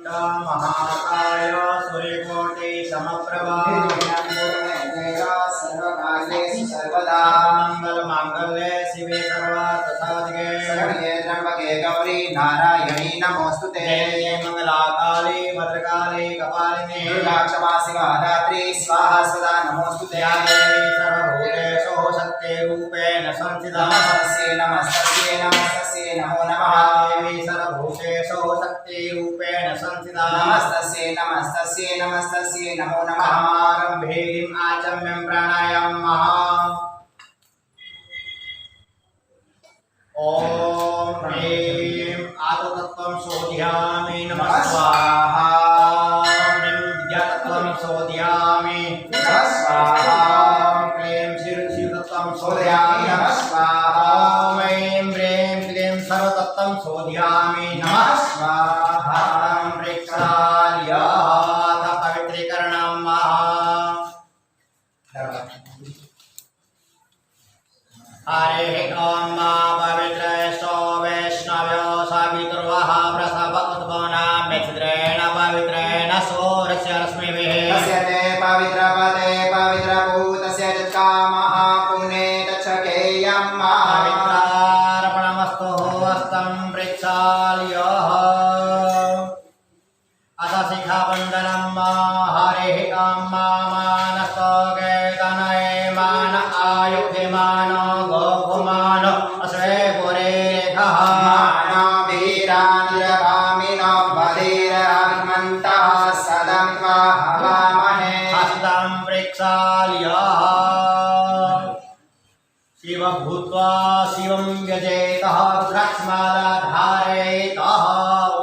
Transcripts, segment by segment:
महाकाय सूर्यकोटि समप्रभा सर्वकार्येषु सर्वदा मंगलमांगल्ये शिवे सर्वार्थसाधिके शरण्ये त्र्यंबके गौरी नारायणी नमोस्तुते मंगलाकाली भद्रकाली कपालिनी दुर्गा क्षमा शिवा धात्री स्वाहा सदा नमोस्तुते देवी सर्वभूतेषु शक्तिरूपेण संस्थिता नमस्ते नमस्ते नमस्ते नमो नमः देवी सर्वभूतेषु शक्तिरूपेण संस्थिता नमस्ते नमस्ते नमस्ते नमो नमः आरम्भेयं आचम्यं प्राणायामः ओम ह्रीं आत्मतत्त्वं शोधयामि नमः स्वाहा ह्रीं विद्यातत्त्वं शोधयामि नमः स्वाहा क्लीं शिवतत्त्वं शोधयामि नमः स्वाहा ऐं ह्रीं क्लीं सर्वतत्त्वं शोधयामि नमः स्वाहा प्रेक्षाल्य पवित्रीकरणं हरे ओम पवित्रेषु वैष्णव्यो सावित्रुवः प्रसव उद्भवना मित्रेण पवित्रेण सूर्यस्य रश्मिभिः तस्य ते पवित्रपदे पवित्रभूतस्य कामः पुण्ये तच्छकेयं पवित्रार्पणमस्तु हस्तं प्रेक्षाल्यः अथ शिखाबन्धनं हरे ओम मानस्तोके तनये मान आयुधिमान गोपुमान अश्वे पुरेखः मानो वीरानिरभामिनो बधिराभिमन्तः सदमित्वा हवामहे हस्तं प्रेक्षाल्यः शिव भूत्वा शिवं व्यजेतः रुद्राक्षमाला धारयेतः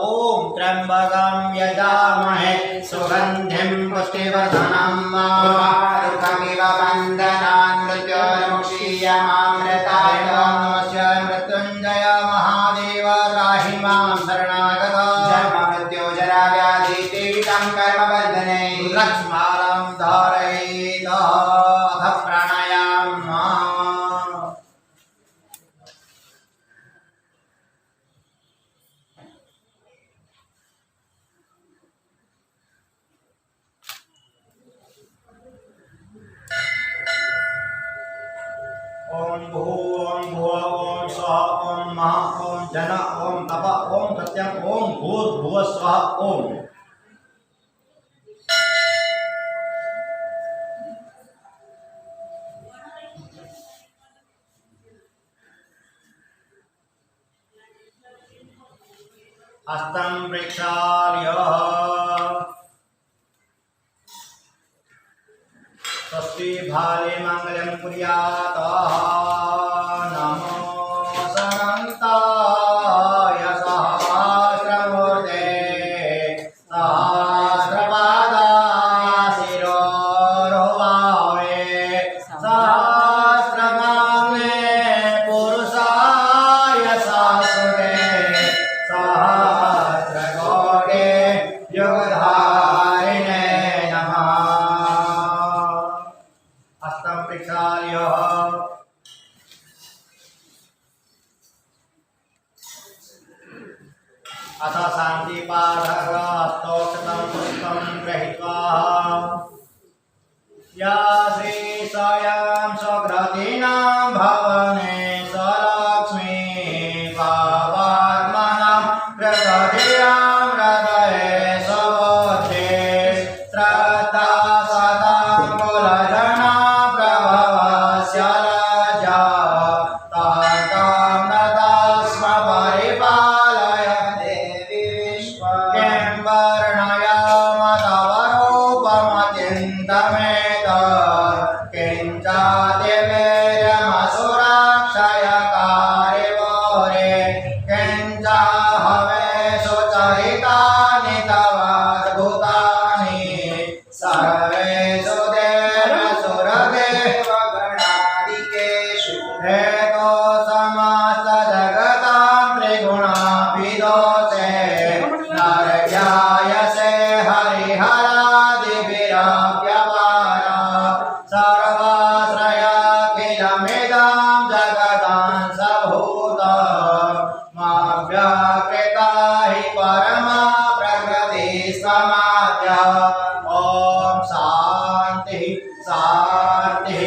ॐ त्र्यम्बकं यजामहे सुगन्धिं पुष्टिवर्धनम् उर्वारुकमिव बन्धनान् मृत्योर्मुक्षीयमामृताय नमस्य मृत्युञ्जय महादेव त्राहि मां शरणागत जन्म मृत्यु जरा व्याधि पीडितं कर्मबन्धने रुद्राक्षमालां धारयेतः अथ प्राणायामः ओम भूं भुवः ओम स्वः ओम महः ओम जन ओम तप ओम सत्यं ओम भूर्भुवः स्वः ओम हस्तं प्रेक्षाल्य स्वस्ति भाले मंगलम कुर्यात् नमो सनन्ताय सहस्रमूर्ते सहस्रपादा शिरोरुबावे सहस्रनाम्ने पुरुषाय सहस्रते सहस्रकोटे युगधारिणे नमः हस्तं प्रेक्षाल्य अथ शान्तिपाठः स्तोत्रं पुष्पं गृहीत्वा या श्री स्वयं सुकृतिनां भवने स्वलक्ष्मी भावात्मनां प्रकृतियां हृदये स्वबुद्धे श्रद्धा सदा कुलजना प्रभवस्य लज्जा तां नतस्म परिपालय देवी विश्वं वर्णया स्वामाद्य ओम शांति शांति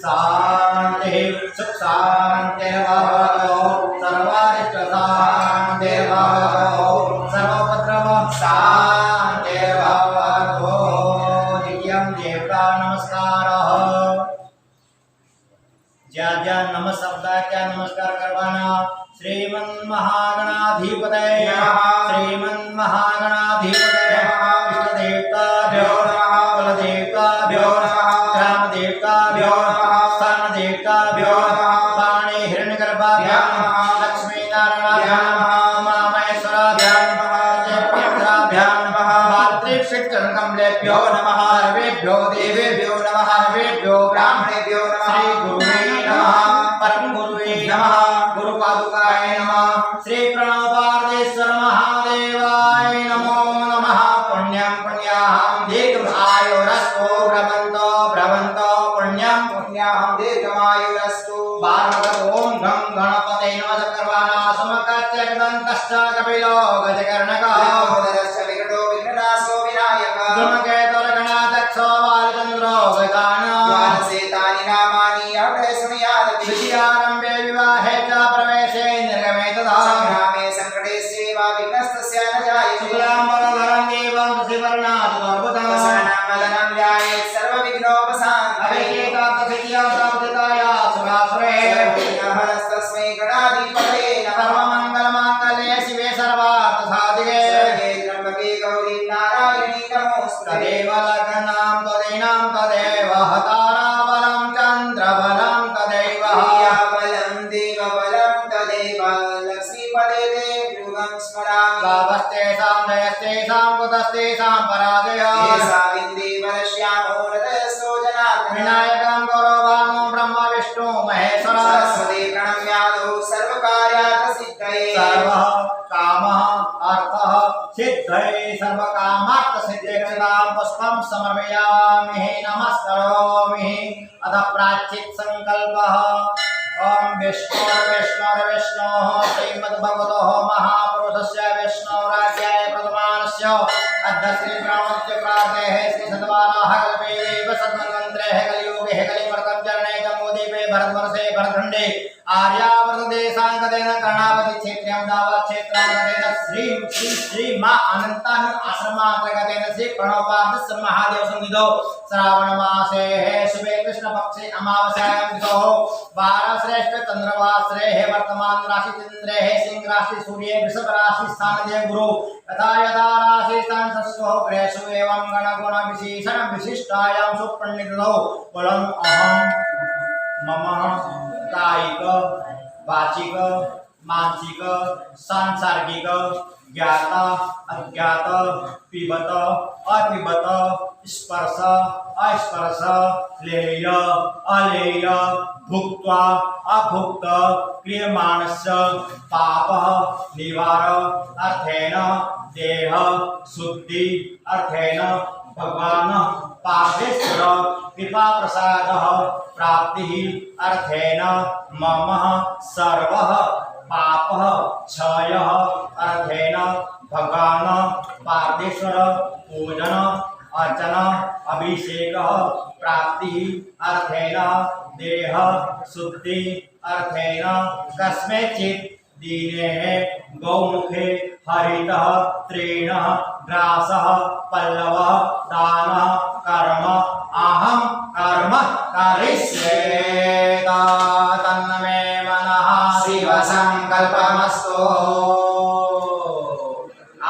शांति सुख शांति भवतु सर्वारिष्ट शांति भवतु सर्वोपद्रव शांति भवतु नित्यं देवता नमस्कारः ज्या ज्या नमः शब्दाच्या नमस्कार करवाना श्रीमन्महागणाधिपतये श्रीमन्महागणाधिपतये इष्टदेवताभ्यो नमः कुलदेवताभ्यो नमः ग्रामदेवताभ्यो नमः स्थानदेवताभ्यो नमः पाणे हिरण्यगर्भाभ्यो नमः लक्ष्मीनारायणाभ्यो नमः उमामहेश्वराभ्यो नमः जयप्रियभ्यो नमः मातृक्षेत्रकमलेभ्यो नमः सर्वेभ्यो देवेभ्यो नमः सर्वेभ्यो ब्राह्मणेभ्यो नमः श्री गुरुवे नमः परम गुरुवे नमः गुरुपादुकाय नमः श्री प्रणवपार्देश्वर महादेवाय नमो नमः पुण्यं पुण्याहं दीर्घमायुरस्तु भ्रमन्तो भ्रमन्तो पुण्यं पुण्याहं दीर्घमायुरस्तु बारमगत ओम गं गणपते नमः करवाना समकस्य गदन्तश्च कपिलो गजकर्णकः उदरश्च विकटो विघ्ननाशो विनायक धूमकेतुर्गणाध्यक्षो बालचन्द्रो गजानन द्वादशेतानि नामानि अवडे शृणुयात् द्वितीयारम्भे विवाहे च प्रवेशे निर्गमे तथा संग्रामे संकटे सेवा विघ्नस्तस्य न जायते शुक्लाम्बरधरं देवं शशिवर्णादुर्बुधं वसनं वदनं ध्यायेत् सर्वविघ्नोपशान्तये अभिषेकार्थसिद्ध्यार्थसिद्धाया सुरासुरे विघ्नहरस्तस्मै गणाधिपतये नमः सर्वमङ्गलमाङ्गल्ये शिवे सर्वार्थसाधिके सर्वे त्र्यम्बके गौरी नारायणी नमोऽस्तुते तदेव लग्नां तदैनां तदेव हताराबलं चन्द्रबलं तदैव बलं देवबलं तदेव लक्ष्मीपदे देवयुगं स्मरामि लाभस्तेषां जयस्तेषां कुतस्तेषां पराजयः येषा विन्देवरश्यामो हृदयस्थो जनार्दनः विनायकं गौरवाणो ब्रह्म विष्णु महेश्वर सरस्वती प्रणम्यादो सर्वकार्यार्थसिद्धये सर्वः कामः अर्थः सिद्धये सर्वकामार्थसिद्धिकरितां पुष्पं समर्पयामि नमस्करोमि अथ प्राचित् संकल्पः ओम विष्णुर्विष्णुर्विष्णोः श्रीमद्भगवतोः महापुरुषस्य विष्णुराज्याय प्रथमानस्य अद्य श्रीब्रह्मस्य प्रार्थेः श्रीसद्वाराः कल्पे देव सद्मन्वन्तरेः कलियुगे कलिवर्तं चरणे जम्बूद्वीपे भरतवर्षे भरतखण्डे आर्यावर्तदेशाङ्गतेन कर्णावती क्षेत्र्यं दावत् क्षेत्राङ्गतेन श्री मा अनन्तानु आश्रमान्तर्गतेन श्री प्रणवपादस्य महादेव सन्निधौ श्रावणमासे शुभे कृष्णपक्षे अमावास्यायां तिथौ वारश्रेष्ठ चंद्रवासरे हे वर्तमान राशि चंद्रे हे सिंह राशि सूर्य वृषभ राशि स्थान देव गुरु यथा यथा राशि स्थान सस्यो ग्रहेषु एवं गण गुण विशेषण विशिष्टायां सुपण्डितौ बलं अहं मम कायिक वाचिक मानसिक सांसार्गिक ज्ञात अज्ञात पिबत अपिबत स्पर्श अस्पर्श लेय अलेय भुक्त्वा अभुक्त क्रियमाणस्य पापः निवार अर्थेन देह शुद्धि अर्थेन भगवान पार्श्वेश्वर कृपा प्रसादः प्राप्तिः अर्थेन मम सर्वः पापः क्षयः अर्थेन भगवान पार्श्वेश्वर पूजन अर्चन अभिषेकः प्राप्तिः अर्थेन देह शुद्धि अर्थेन कस्मैचित् दीने गौमुखे हरितः तृणः ग्रासः पल्लवः दानः कर्म अहं कर्म करिष्ये तन्मे मनः शिव संकल्पमस्तु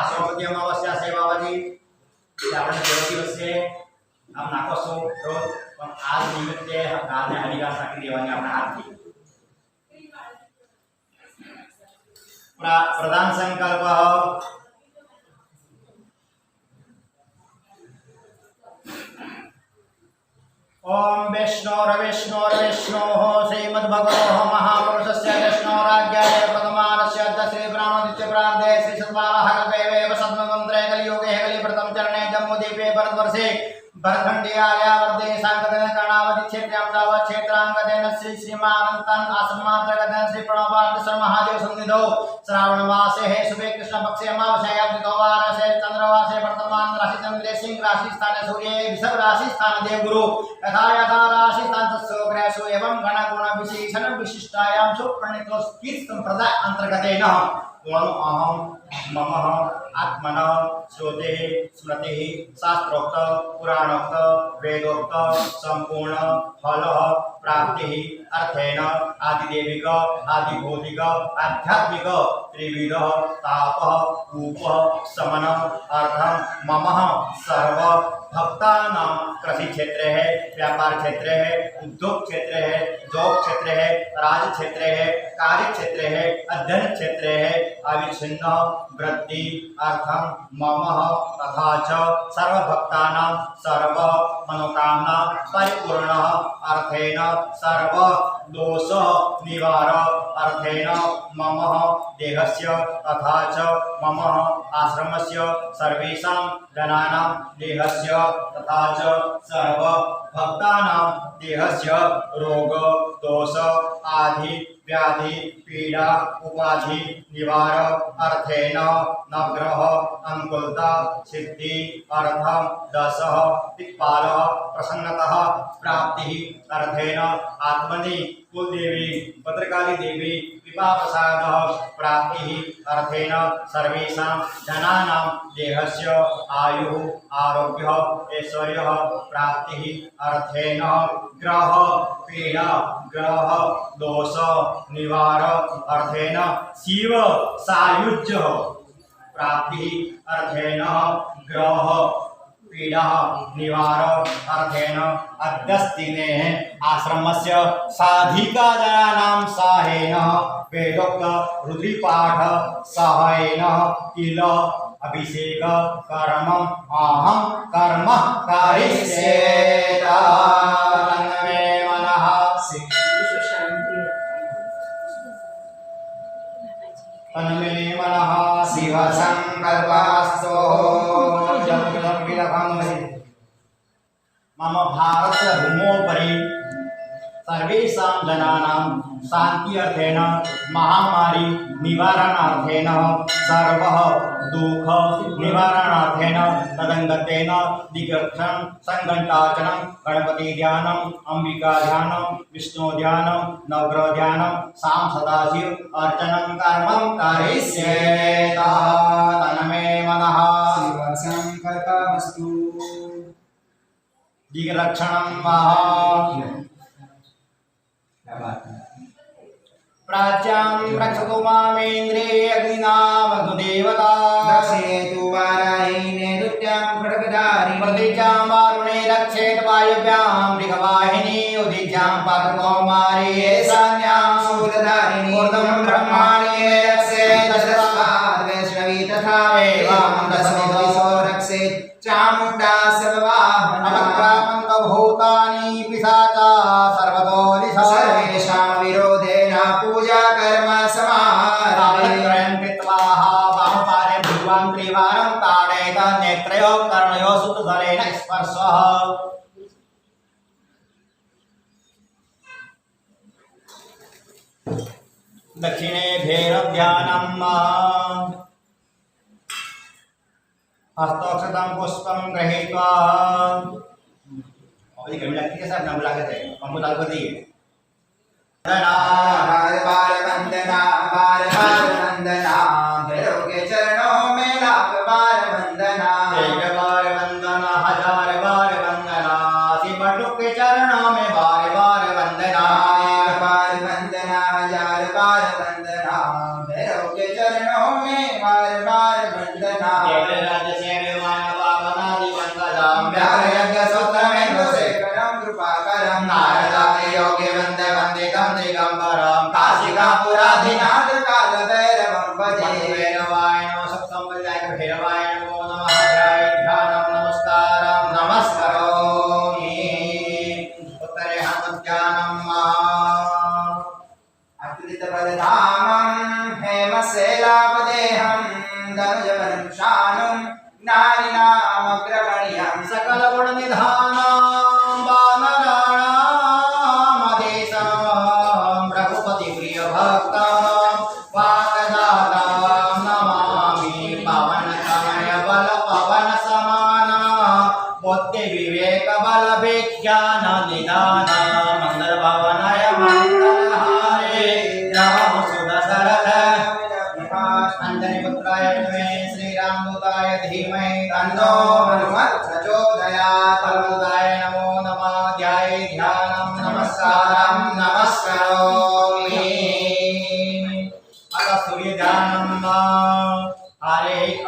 आश्रमोद्य अमावस्या सेवावधि આપણે બે દિવસે આમ નાખોસો રોજ પણ આ નિમિત્તે આપણે હરિવાસ રાખી દેવાની આપણે હાથથી प्रधान संकल्प ओम विष्णुर्विष्णुर्विष्णोः श्रीमद्भगवतोः महापुरुषस्य विष्णुराज्याय प्रथमानस्य श्री ब्रह्मनित्य प्रार्थे श्री सद्वाराः कल्पेवेव सद्मन्वन्तरे कलियुगे कलिव्रतं चरणे जम्बूद्वीपे भरतवर्षे भरतखण्डे आर्यावर्ते शाङ्कतेन कर्णावती क्षेत्र्यां दावत् क्षेत्राङ्गतेन श्री श्रीमानन्तान् आश्रमान्तर्गतेन श्री प्रणवपादेश्वर महादेव सन्निधौ श्रावण मासे है शुभे कृष्ण पक्षे अमावस्यायां द्वितीयवार से चंद्रवासे वर्तमान राशि चंद्रे सिंह राशि स्थान सूर्य वृषभ राशि स्थान देवगुरु यथा यथा राशि स्थान तत्सोग्रहसु एवं गण गुण विशेषण विशिष्टायां सुप्रणीतो स्थित संप्रदाय अंतर्गतेन अहम मम आत्मन श्रुते स्मृति शास्त्रोक्त पुराणोक्त वेदोक्त संपूर्ण फल प्राप्ति अर्थेन आदिदेविक आदिभौतिक आध्यात्मिक त्रिविध ताप उप शमन अर्थम मम सर्व भक्तानां कृषि क्षेत्र है, व्यापार क्षेत्र है, उद्योग क्षेत्र है, जॉब क्षेत्र है, राज क्षेत्र है, कार्य क्षेत्र है, अध्ययन क्षेत्र है, अविच्छिन्न वृद्धि अर्थम मम तथा च सर्व भक्तानां सर्व मनोकामना परिपूर्ण अर्थेन सर्व दोष निवार अर्थेन मम देहस्य तथा च मम आश्रमस्य सर्वेषां जनानां देहस्य तथा च सर्व भक्तानां देहस्य रोग दोष आदि व्याधि पीड़ा उपाधि निवार अर्थेन नवग्रह अनुकूलता सिद्धि अर्थम दश दिक्पाल प्रसन्नतः प्राप्ति अर्थेन आत्मनि कुलदेवी भद्रकाली देवी कृपा प्रसाद प्राप्ति अर्थेन सर्वेषां जनानां देहस्य आयु आरोग्य ऐश्वर्य प्राप्ति अर्थेन ग्रह पीड़ा ग्रह दोष निवार अर्थेन शिव सायुज्य प्राप्ति अर्थेन ग्रह पीड़ा निवार अर्थेन अद्यस्तिने आश्रमस्य साधिका जनानां साहेन वेदोक्त रुद्रपाठ सहायेन तिल अभिषेक कर्म अहं कर्म करिष्ये तन्मे मनः तन्मे मनः शिव संकल्पस्तु मम भारत भूमोपरि सर्वेषां जनानां शान्ति अर्थेन महामारी निवारणार्थेन सर्व दुःख निवारणार्थेन तदंगतेन दिग्रक्षण संघंटाचनं गणपति ध्यानम् अंबिका ध्यानं विष्णु ध्यानं नवग्रह ध्यानं शाम सदाशिव अर्चनं कर्मं करिष्ये तन्मे मनः शिव संकल्पमस्तु दिग्रक्षणं महा प्राच्यां रक्षतु मामेन्द्रे अग्निना वसुदेवता दक्षिणे तु वाराहीने नृत्यां खड्गधारिणी प्रतीच्यां वारुणे रक्षेत वायुभ्यां मृगवाहिनी उदीच्यां पादकौमारी ईशान्यां शूलधारिणी ऊर्ध्वं ब्रह्माणि रक्षेत दशरथाद् वैष्णवी तथा एवं दशदिशो रक्षेत् चामुण्डा सर्ववाहना अवक्रामन्त भूतानि पिशाचा सर्वतो दिशा सर्वेषां विरोधेन पूजा कर्म समारभे त्रयं कृत्वा वामपादे भगवान् त्रिवारं ताडयेत नेत्रयोः कर्णयोः सुतधरेण स्पर्शः दक्षिणे भैरव्यानं हस्तोक्षतं पुष्पं गृहीत्वा अभी कमी लगती है सर नाम लागत है हम लागती है बार बार वंदना भैरव के चरणों में लाख बार वंदना एक बार वंदना हजार बार वंदना शिव के चरणों में बार बार वंदना एक बार वंदना हजार बार वंदना भैरव के चरणों में बार बार वंदना राज्य से विमान पावनादि वंदनाम व्याघ्र यज्ञ सूत्रमेन्दु शेखरं कृपाकरं नारदादि योगे वन्दे वन्दितं दिगम्बरं काशिकापुराधिनाथ कालभैरवं भजे भैरवाय नमः सप्तमविदायक भैरवाय नमो नमः जय ध्यानं नमस्कारं नमस्करोमि उत्तरे हनुमज्ञानं अतुलितबलधामं हेमशैलापदेहं धनुजवनं शानुं ज्ञानिनामग्रगण्यं सकल गुण निधानं वानराणां अधीशं रघुपति प्रिय भक्तं वातजातं बुद्धि विवेक बल विज्ञान निदान मंगल भवनाय मंगलहारे राम सुध सरल अंजनी पुत्राय विद्महे श्रीरामदूताय धीमहि तन्नो हनुमत् प्रचोदयात्। तन्मूलाय नमो नमः ध्याये ध्यानं नमस्कारं नमस्करोमि। अथ सूर्य ध्यानं हरे ॐ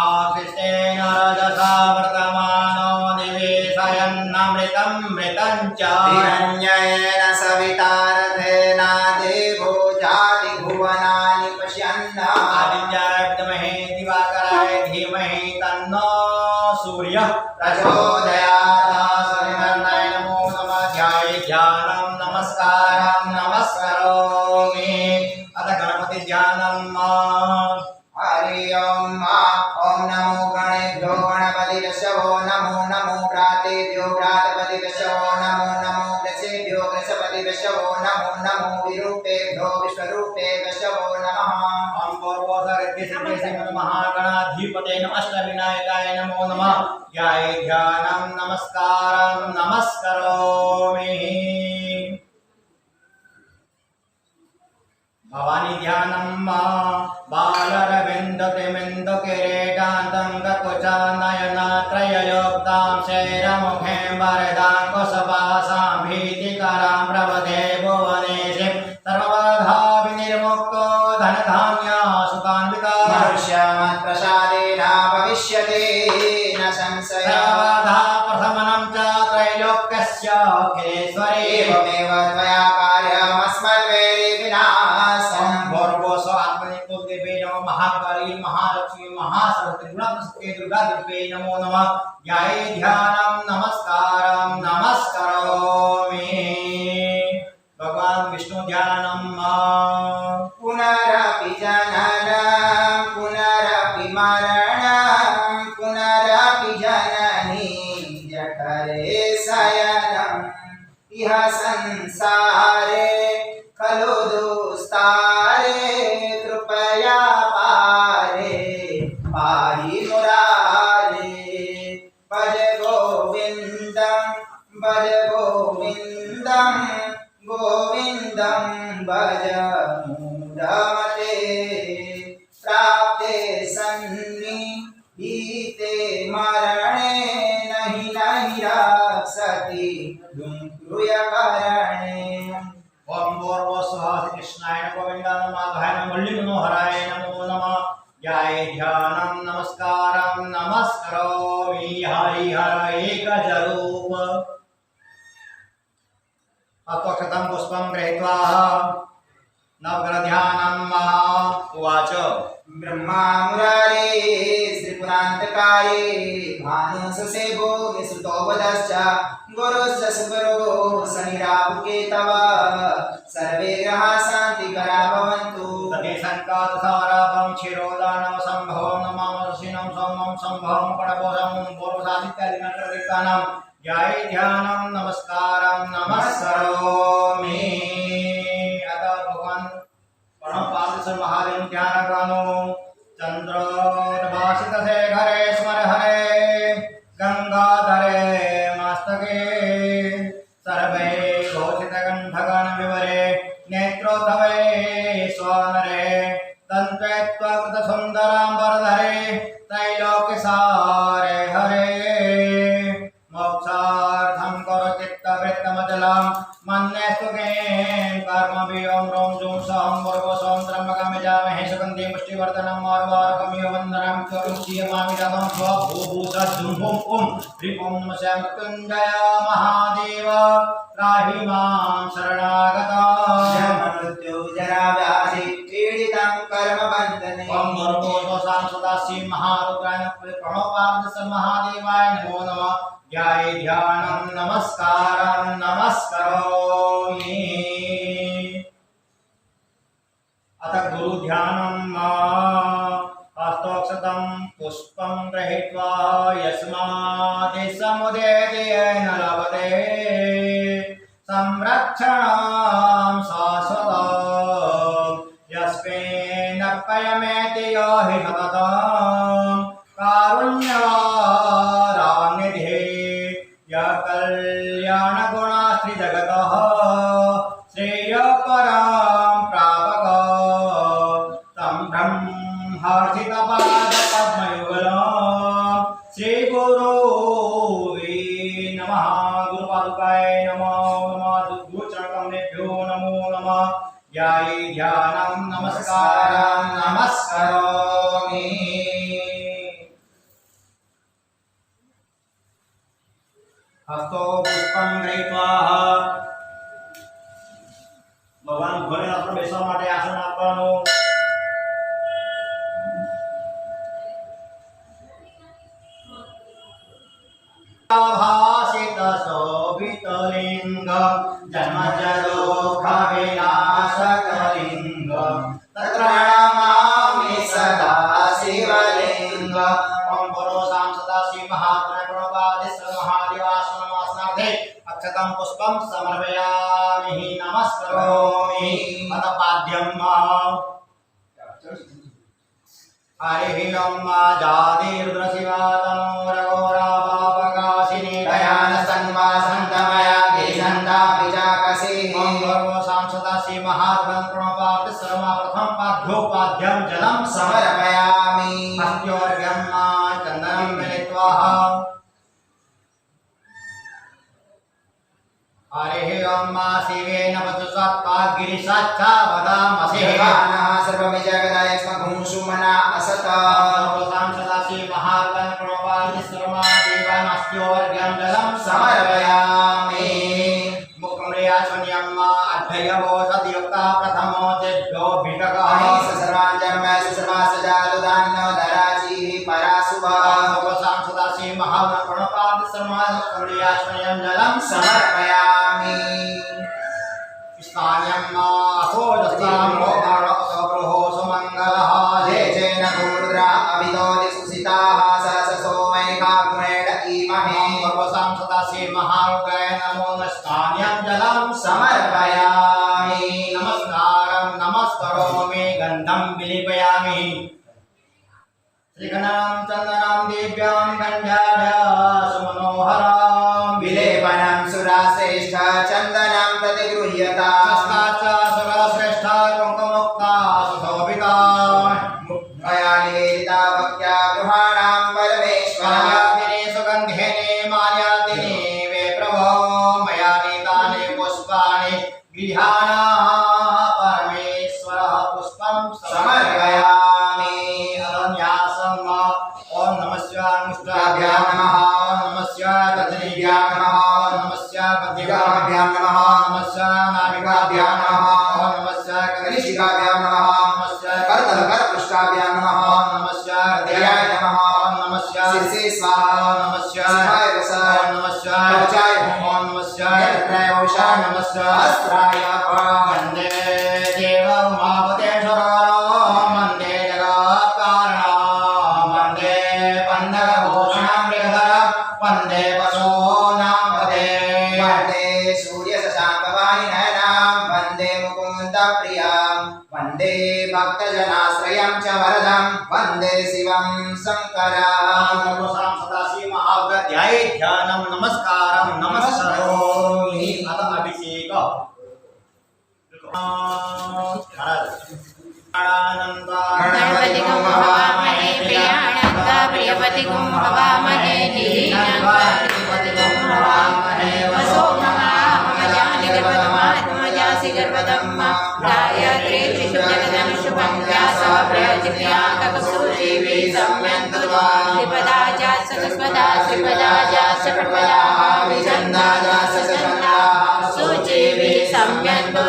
आकृष्टेन रजसा वर्तमानो निवेशयन्नमृतं मृतं च हिरण्येन सविता रथेन देवो जाति भुवनानि पश्यन् आदित्याय विद्महे दिवाकराय धीमहि तन्नो सूर्यः प्रचोदयात्। सूर्यनारायणाय नमो नमः ध्याये ध्यानं नमस्कारं नमस्करोमि। अथ गणपति ध्यानं हरि ओम ओम नमो गणेभ्यो गणपतिभ्यो नमो नमो भ्रातेभ्यो भ्रातपतिभ्यो नमो नमो वृषेभ्यो वृषपतिभ्यो नमो नमो विरूपेभ्यो विश्वरूपेभ्यो नमः। ओम महागणाधिपते अष्टविनायकाय नमो नमः ध्याये ध्यानं नमस्कारं नमस्करोमि। भवानी ध्यानं बालरविन्दतिमिन्दकिरीटान्तं गकुचानयनत्रययोक्तां शैरमुखे वरदाङ्कुशपाशां भीतिकरां प्रवदे भुवनेशे सर्वबाधा विनिर्मुक्तो धनधान्या सुखान्विता मनुष्यमत्प्रसादेन भविष्यति न संशयः। सर्वबाधा प्रशमनं च त्रैलोक्यस्य अखिलेश्वरी एवमेव त्वया कार्यमस्मद्वेदे विनाशम्। भोर्गोसो आत्मनि कुलदेवे नमो महाकाली महालक्ष्मी महासरस्वती गुणप्रसुते दुर्गा देवी नमो नमः ध्याये ध्यानं नमस्कारं नमस्करोमि। भगवान विष्णु ध्यानं पुनरपि जननं पुनरपि मरणं पुनरपि जननी जठरे शयनम् इह संसारे खलु दुस्तारे कृपया पारे पाहि मुरारे। भज गोविन्दं गोविन्दं भज मूढमते प्राप्ते सन्निहिते मरणे नहि रक्षति दुःखरूयकरणे। ओम भोर्गोस्वाहा कृष्णाय गोविन्दाय माधवाय मुरली मनोहराय नमो नमः ध्याये ध्यानं नमस्कारं नमस्करोमि। हरिहर एकजरूप अत्वक्षतं पुष्पं गृहीत्वा नवग्रहध्यानं उवाच ब्रह्मा मुरारे श्रीपुरान्तकारे भानुसुसेवो निसुतो वदश्च गुरुश्च सुगुरो शनिराहुकेतव सर्वे ग्रहाः शान्तिकरा भवन्तु। तते संकातसाराभं क्षीरोदानं सम्भवं नमामसिनं सोमं सम्भवं पणपोषं पूर्वसादित्यादिनकरदिक्कानां ध्याये ध्यानं नमस्कारं नमस्करोमि। अतः भगवान् प्रणवपादस्य महादेव ध्यानकानो चन्द्रोद्भासितशेखरे स्मर हरे गंगाधरे मस्तके सर्वे घोषितकण्ठगणविवरे नेत्रोत्थवे स्वानरे तन्त्वे त्वकृतसुन्दराम्बरधरे त्रैलोक्यसारे हरे मोक्षार्थं करो चित्तवृत्तमचलं मन्यस्तुकें कर्मभियों रों जूं सहं भर्गोसों त्र्यम्बकमजामहे सुगन्धिं पुष्टिवर्धनम् आर्वारुकमिव वन्दनं करुष्यमामि रथं स्वभूभूषद्रुं ॐ ह्रीं ॐ नमः मृत्युञ्जय महादेव त्राहि मां शरणागतां। मृत्युजराव्याधि पीडितं कर्मबन्धने ओम भर्गोसों सदाशिव महारुद्राय प्रणवपादस्य महादेवाय नमो नमः ध्याये ध्यानं नमस्कारं नमस्करोमि। अथ गुरु ध्यानं हस्तोक्षतं पुष्पं गृहीत्वा यस्मादि समुदेति न लभते संरक्षणं शाश्वतं यस्मिन्नप्ययमेति यो हि सततं कारुण्यवारान्निधिः हस्तो पुष्पं गृहीत्वा भगवान ભોલેનાથ બેસવા માટે આસન આપવાનું. भाषित शोभितलिंग जन्मजरोख विनाशकलिंग तत्प्रणमामि सदा शिवलिंग ओम भरो साम सदा शिव महाप्रणवादिस्व महादेवासनमासनार्थे अक्षतं पुष्पं समर्पयामि नमस्करोमि अथ पाद्यम् हरिः ओम जातिरुद्रशिवातनोरघोरापापकाशिनी दयान सन्मा संतमया गिरिसन्ता विजाकसी ओम भरो साम सदा शिव महाप्रणवादिस्व प्रथम पाद्योपाद्यं जलं समर्पयामि हस्त्योर्घ्यं चन्दनं मिलित्वा हरिः ओम शिवेन वचसात्पाद्गिरिसाच्छा वदामसि शिवानः सर्वमिजगदाय स्मघुंषु मना असत सर्वसां सदाशिव महाप्रणवादिस्वमादेवानस्त्योर्घ्यं जलं समर्पयामि मुखम्रियाचन्यं अध्ययवोषधियुक्ता प्रथमो तेभ्यो भिषकः अहिंस सर्वाञ्जन्मय सर्वासजातुदान्नो दराजीः परासुभः सर्वसां सदाशिव महाप्रणवादिस्वमादेवानस्त्योर्घ्यं जलं समर्पयामि स्थान्यम् अहोदस्ताम्रो अर्णवसोबृहो सुमङ्गलः जय जैन भूरुद्रा अभितो दिसुसिताः सहससो वैखा गुणेन ईमहे सर्वसां सदाशिव महारुगाय नमो स्थान्यं जलं समर्पयामि नमस्कारं नमस्करोमि गन्धं विलेपयामि श्रीगणं चन्दनं दिव्यां गन्धाढ्यसुमनोहरां विलेपनं सुराश्रेष्ठ चन्दनं प्रतिगृह्यता विलेपश्च सुरश्रेष्ठ कुङ्कुमुक्ता सुशोभिता मया निवेदिता भक्त्या गृहाणां परमेश्वर माल्यादिने सुगन्धेने माल्यादिने वे प्रभो मया नीतानि पुष्पाणि गृहाणाः परमेश्वरः पुष्पं समर्पयामि अरण्यासं ओम नमः शिवाय मुष्टाभ्यां नमः ओम नमः शिवाय तजनीभ्यां नमः ओम नमः शिवाय दिगाभ्यां नमः नमः शिवाय नाभिकाभ्यां नमः ओम नमः शिवाय कनिष्ठिकाभ्यां नमः नमः शिवाय करतलकरपृष्ठाभ्यां नमः ओम नमः शिवाय हृदयाय नमः ओम नमः शिवाय शिरसे स्वाहा ओम नमः शिवाय शिवाय वस ओम नमः शिवाय कवचाय ओम नमः शिवाय नेत्राय वौषा ओम नमः शिवाय अस्त्राय वन्दे देवं महापतेश्वरो वन्दे जगत्कारणं वन्दे पन्नगभूषणं मृगधरं वन्दे पशूनां पदे वन्दे सूर्यशशाङ्कवाहिनयनां वन्दे मुकुन्दप्रियां वन्दे भक्तजनाश्रयं च वरदं वन्दे शिवं शङ्करं सर्वसां सदाशिव महाव्रध्याये ध्यानं नमस्कारं नमस्करोमि अथ अभिषेक गणपतिगुं हवामहे प्रियाणन्द प्रियपतिगुं हवामहे नीलीनन्दपतिगुं हवामहे वसो महामजानि गर्भतमात्मजासि गर्भदम्मा गायत्री त्रिषु जगदनुषु पञ्चासा प्रयजित्याकसूजीवी सम्यन्तु त्रिपदा च सतस्पदा त्रिपदा च षट्पदा विचन्दा च सचन्दा सुजीवी सम्यन्तु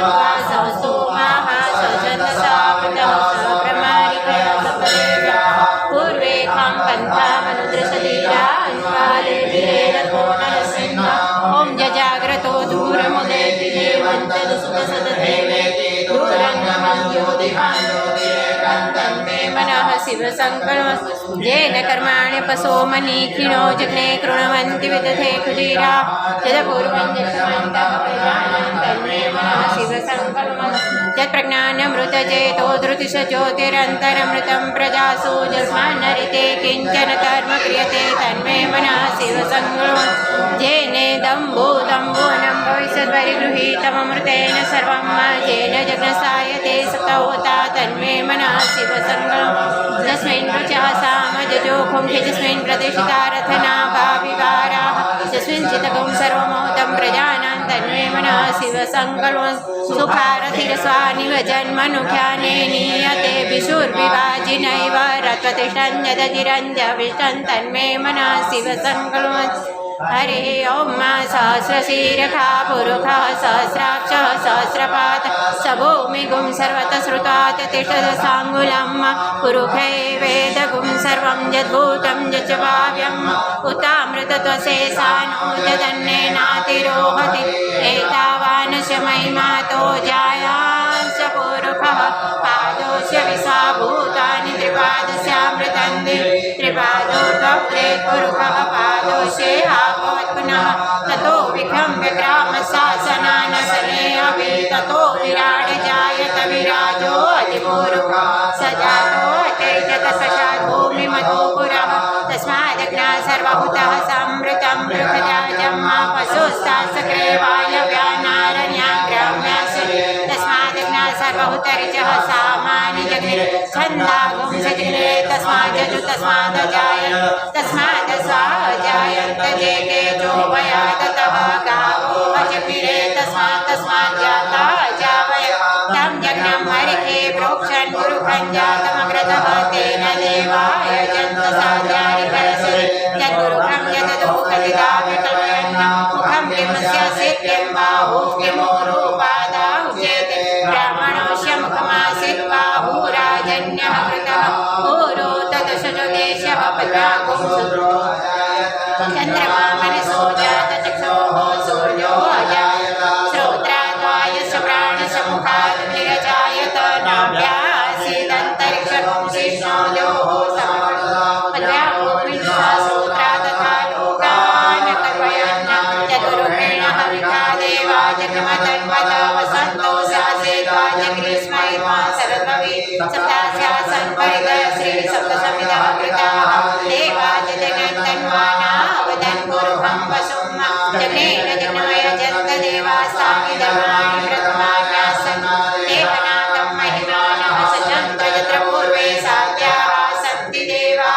सौस्तोमाः सचन्दसावतः सप्रमारिकया सपदेव्याः पूर्वे खां पन्थामनुद्रशलीला अन्वालेभिरेरथोणरसिंह ॐ जजाग्रतो दूरमुदेति देवन्तदुसुतसददेवेति दूरङ्गमं ज्योतिहान्तोतिरेकन्तन्मे मनः शिवसङ्कल्पं येन कर्माणि पशोमनीखिणो जग्ने कृण्वन्ति विदधे कुटीरा यदपूर्वं जग्मन्तः प्रजानां तन्मे मनः शिवसङ्कल्पं यत्प्रज्ञानमृतचेतो धृतिश ज्योतिरन्तरमृतं प्रजासु जस्मान्नरिते किञ्चन कर्म क्रियते तन्मे मनः शिवसङ्कल्पं येनेदं भूतं भविष्यद्वरिगृहीतममृतेन सर्वं येन जग्नसायते सतोता तन्मे मनः शिवसङ्कल्पं यस्मिन् रुचः सामजोखं यस्मिन् प्रतिष्ठिता रथना भाविवाराः यस्मिन् चितकं सर्वमोहतं प्रजानां तन्मे मनः शिवसङ्कल्पं सुखारथिरस्वानिव जन्मनुख्याने नीयते विशुर्विभाजिनैव रत्वतिष्ठन् यदतिरञ्जविष्टन् तन्मे मनः शिवसङ्कल्पं हरिः ॐ सहस्रशीर्षः पुरुषः सहस्राक्षः सहस्रपात् स भूमिगुं सर्वतः श्रुतात् तिष्ठदशाङ्गुलं पुरुषे वेदगुं सर्वं यद्भूतं यच्च भाव्यम् उतामृतत्वशेषानो यदन्नेनातिरोहति एतावानस्य महिमातो जायांश पुरुषः पादोस्य विशाभूतानि त्रिपादस्यामृतन्ति त्रिपादो त्वपुरे पुरुषः पादोषेहाभवत् पुनः ततो विक्रम्य ग्रामशासनानसने अपि ततो विराट जायत विराजो अधिपुरुषः स जातो तेजतसशात् भूमिमतो पुरः तस्मादग्ना सर्वभूतः संवृतं बृहदाजं पशुस्तासक्रे वायव्यानारण्याग्राम्यासि तस्मादग्ना सर्वभूतरिचः सामानि जग्ने छन्दागुं सजग्ने तस्मादजु तस्मादस्वाजायन्त जे तेजो वयादतः गावो अजगिरे तस्मात् जाता जावय तं यज्ञं हरिखे प्रोक्षन् पुरुषं जातमग्रतः तेन देवाय जन्तसाध्यानि कलसे यद्गुरुखं यददुःखदिदावितमयन् मुखं किमस्य सिद्ध्यं बाहु किमोरुपादाहु चेत् ब्राह्मणोऽस्य मुखमासीत् बाहुराजन्यः कृतः ऊरो तदशजो देशः पद्रागुं शूद्रो चन्द्रमा मनसो जातचक्षोः सूर्यो अजायत श्रोत्राद्वायस्य प्राणस्य मुखात् निरजायत नाभ्यासीदन्तरिक्षगुं शिष्णो योः समवर्तः विश्वासोत्रा तथा लोकान् कल्पयन् चतुर्वेण हविका देवा जगमतन्वत वसन्तो सासेत्वा जग्रीष्मयित्वा शरद्भवि सप्तास्यासन् परिदय श्री सप्तसमितः कृताः देवा जगन्तन्वानावदन् पुरुषं वसुं जग्नेन जग्नमय जन्तदेवास्तानि धर्माणि प्रथमान्यासन् देवनाथं महिमानः सचन्त यत्र पूर्वे साध्याः सन्ति देवा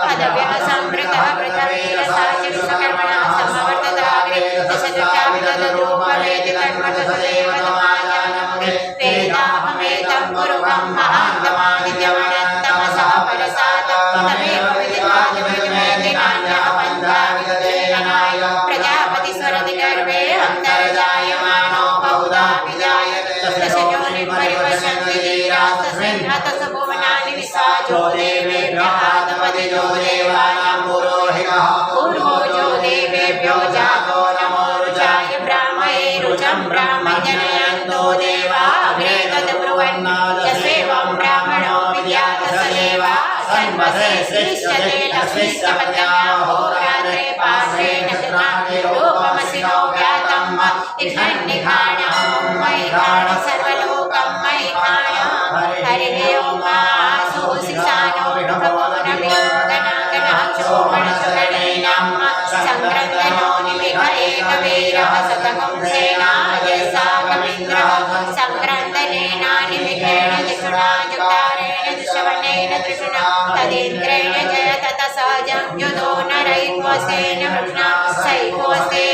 पदव्यः संवृतः पृथ्वीरसाच विश्वकर्मणः समवर्तदाग्रे दशदशाविदधूपवेति तन्मतसदेवतमाजानमुने वेदाहमेतं पुरुषं महान्तमादित्यमनन्तमसः परसात् तमेव विदित्वादिमेति नान्यः पन्था विदधेनाय प्रजापतिस्वरति गर्भे अन्तर्जायमानो बहुधा विजायते दशयोनिः परिपश्यन्ति धीरास्तस्मिन् हतस भुवनानि विसाजो देवेभ्यः तपदिजो देवानां पुरोहितः पूर्वो जो देवेभ्यो जातो नमो रुचाय ब्राह्मये रुचं ब्राह्मजनयन्तो देवा अग्रे तद्ब्रुवन् यस्येवं ब्राह्मणो विद्यात् स देवा सन्वसे सृष्यते लक्ष्मीश्च पत्न्याहो रात्रे पार्श्वे नक्षत्राणि रूपमसि नो व्यातं इक्षन्निखाणं मयि खाण सर्वलोकं मयि खाण हरिः ॐ सुशिक्षानो प्रभोनवियोगनागनः चोमणसुगणैनां सङ्क्रन्दनो निमिष एकवीरः शतकं सेनायसाकमिन्द्रः सङ्क्रन्दनेनानिमिषेण दिशुना जुक्तारेण दुष्वनेन तृष्णा तदिन्द्रेण जयत तसजं युधो नरैकोसेन वृष्णा सैकोसे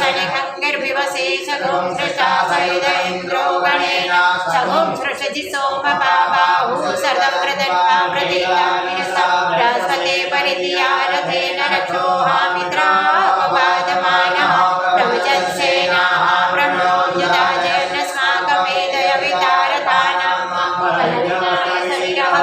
शनिखङ्गिर्विवसे सगुं सृष्टा सैद इन्द्रो गणेन सगुं सृषजि सोमपाबाहु सर्वप्रदन्वा प्रतीकामिनसा बृहस्पते परिधियारथेन रक्षोहामित्रापवादमानः प्रवचत्सेनाः प्रणोद्युदाजयन्नस्माकमेदय वितारतानां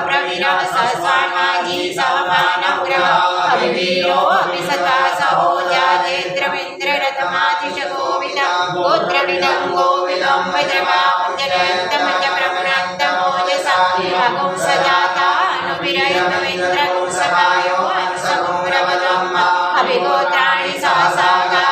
प्रवीरः सहस्वान्माजी सहमानग्रह अभिवीरो अपि सता सहो जातेन्द्रमिन्द्ररथमातिश गोविद गोत्रविदं गोविदं वज्रवाहुं जनयन्तमज ब्रह्मणन्तमोजसा अगुं सजातानुविरयतमिन्द्रगुं सभायो अंशगुं रवदम् अभिगोत्राणि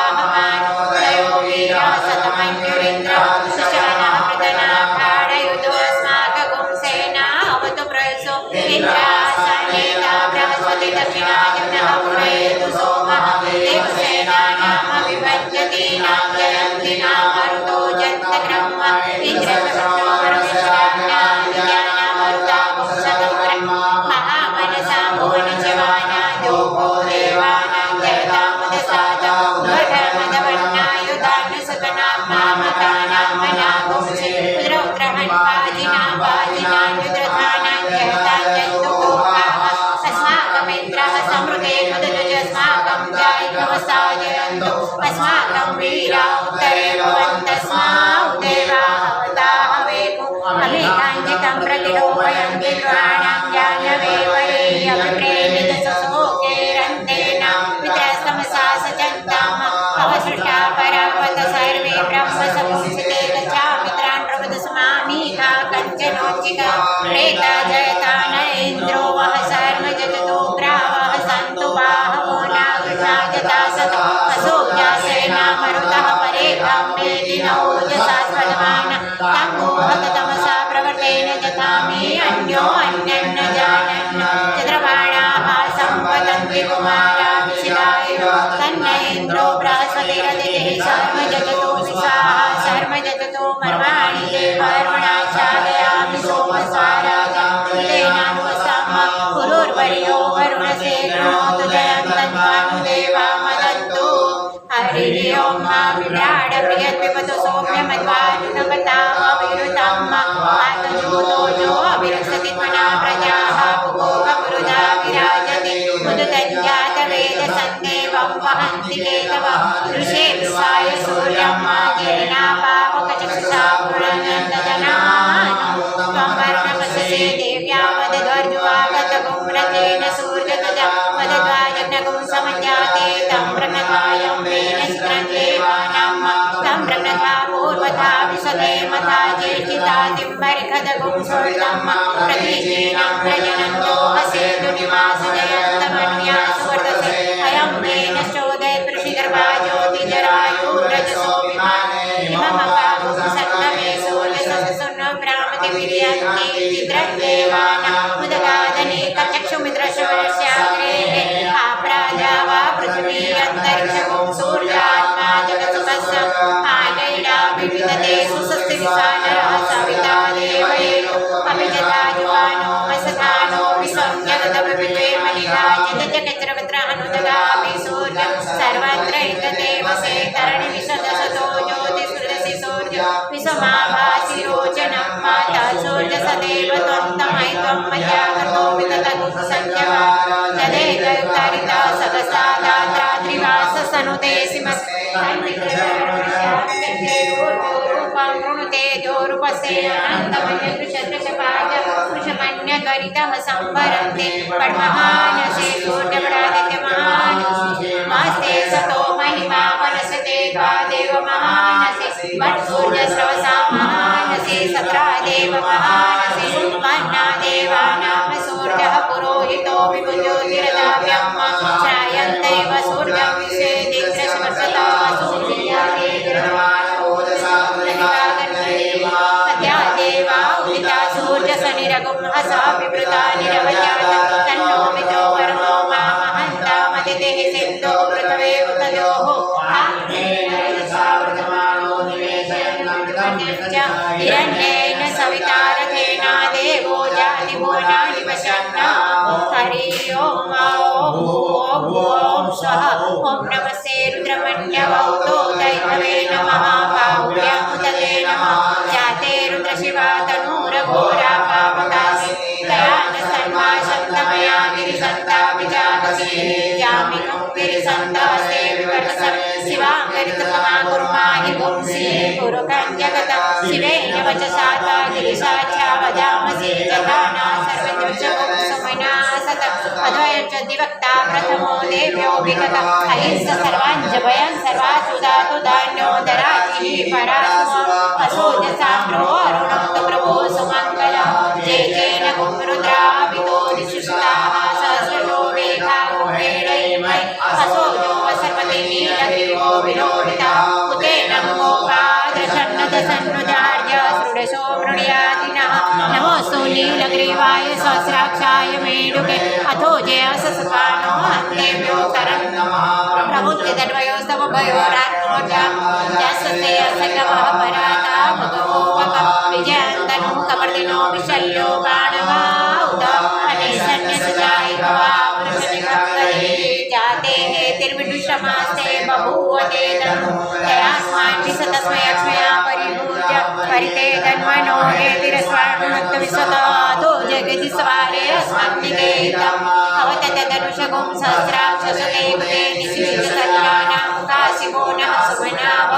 सहसागाहमानोदयो वीरः शतमन्युरिन्द्रः सुशानः प्रदनाघाडयुधो अस्माकगुं सेना अवतु प्रयसो इन्द्रासनेता बृहस्पति दक्षिणाजनः पुरयतु सोमः देवसेनानाम् अभिभज्यतीनां जयन्तीनां मरुतो जन्तग्रह्म इन्द्रशक्रोपरमेश्वराज्ञामरुता महामनसा भुवनजवाना दोभो देवानां जयतां साजयन्तु अस्माकं वीरा उत्तरे भवन्तस्मा उदेवा भवता हवेतु अभिकाञ्चितं प्रतिलोभयन्ति गृहाणां जाह्नवे वरे अभिप्रेमितसुशोकेरन्तेन पितरस्तमसा सचन्ताम् अवसृष्टा परावत सर्वे ब्रह्म समुचिते गच्छामित्रान् प्रवदस्मामीका कञ्चनोचिका प्रेता जयता नरेन्द्रो वः सर्व जगतो ग्रावः सन्तु बाहवो नागृहाजता सतो असोऽव्यासेना मरुतः परे काम्येति नवोजसा स्वर्धमान तमोहत तमसा प्रवर्तेन यथा मे अन्यो अन्यन्न जानन् चन्द्रबाणाः सम्पतन्ति कुमाराभिषिदाय तन्न इन्द्रो बृहस्पतिरदितिः सर्वजगतो विश्वाः सर्वजगतो मर्वाणि देवर्वणाचार्यामि सोमस्वाराजं तेनानुवसम् गुरुर्वर्यो वरुणसे गृणोतु जयन्तन्वानुदेवा मदन्तु हरिः ओं विभ्राड प्रियद्विपतु सौम्यमध्वानुनवतामविरुतं आतजोतोजो अभिरक्षति त्वना प्रजाः पुगोपपुरुधा विराजति मुदतञ्जातवेदसन्देवं वहन्ति केतवः दृशे विश्वाय सूर्यं माजेनापावकचक्षुषा पुरनन्दजनानो त्वं वर्णमससे देव्या वदध्वर्जुवागतगुम्रतेन सूर्यतजा वदध्वाजग्नगुं समञ्जाते तं ब्रह्मकायं वेन चित्रं देवानां तं ब्रह्मथा पूर्वथा विशदे मथा ज्येष्ठिता तिम्बरिखदगुं सूर्यं प्रतीचीनं प्रजनन्तो हसेतु निवासजयन्तमन्या सुवर्धसे अयं वेनश्चोदयत् ऋषिगर्भा ज्योतिजरायुरजसो विमाने इममपागुं सन्नमे सूर्यसुर्नभ्रामतिभिर्यन्ति चित्रं देवानां मुदगादने कचक्षुमित्रशोष्याग्रे आप्राजा वा पृथिवी अन्तरिक्षगुं सूर्यात्मा जगत्सुखस्य आगैडा विविधते सुस्वस्ति विशानरः सविता देवयेषु अभिजता जुवानो वसधानो विश्वं जगदभिविद्वे मणिराजित जगच्रवत्रहनुदगामि सूर्यं सर्वत्र इतदेवसे तरणि विशदसतो ज्योतिसृदसि सूर्य विश्वमाभासि रोचनं माता सूर्यसदेव त्वं तमैत्वं मया कृतो विगतगुं संजवा तदेकयुक्तारिता सदसा दात्रा त्रिवाससनुते सिमस्ते रूपं वृणुते दोरूपस्य अनन्तमयदृशदृशपाज पुरुषमन्यगरितः संवरन्ते पद्महानसे सूर्यवरादित्यमहान् मास्ते सतो महिमा वनसते द्वादेव महानसे वट्सूर्यस्रवसा महानसे सत्रा देव महानसे वह्ना देवानां सूर्यः पुरोहितो विभुज्योतिरदाव्यं श्रायन्तैव सूर्यं विश्वेदित्रशवर्षता देवा उदिता सूर्यसनिरगुं हसा विवृता निरवजात तन्नो मितो वर्णो मामहन्तामतिथिः सिन्धो पृथ्वे उतयोः हिरण्येन सविता रथेना देवो जातिभुवनानि पश्यन्ना हरि ओम् ॐ स्वः ॐ नमस्ते रुद्रमन्यवौतो दैववे नमः बाहुव्यामुदते नमः जाते रुद्रशिवा तनूरघोरा पावकासि तया न सन्मा शब्दमया गिरिसन्ता विजागसि जामिकं गिरिसन्तास्ते विवर्तसं शिवाङ्गरितममा कुर्माहि पुंसि पुरुकञ्जगतं शिवेन वचसा गिरिशाच्या वदामसि जगाना सर्वद्वचगुं सुमना सतम् अद्वयं च दिवक्ता प्रथमो देव्यो विगतः अहिंस सर्वाञ्जभयं सर्वासुधातु धान्यो दराचिः परासुम असोजसाम्रो अरुणं तु प्रभो सुमङ्गलः जेकेन गुंरुद्राभितो दिशुष्टाः सहस्रशो वेगा गुहेणैर्मयि असोजो वसर्पति नीलग्रीवो विलोहितः उतेन गोपाद्रषण्णदशन्नुजार्य सृडशो मृणयादिनः नमोऽस्तु नीलग्रीवाय सहस्राक्षाय मेढुके अथो जयसस्पानो अन्तेभ्यो करन् प्रभुत्यदन्वयोस्तव भयोरात्मोर्जां यस्य असगवः पराता भगवो वक विजयन्तनु कवर्दिनो विशल्यो बाणवा उत अनिसन्यसजाय भवा पुरुषनिकर्तये जाते हेतिर्विदुषमास्ते बभूवते तनु तयास्मान् विशतस्मै अक्ष्मया परिभूज्य परिते तन्मनो हेतिरस्वानुत्तविशतातो जगति सवारे अस्मन्निकेतम् अवततदनुषगुं सहस्राक्षसते कृते निशिष्टसर्या शिवो नः सुमनाभ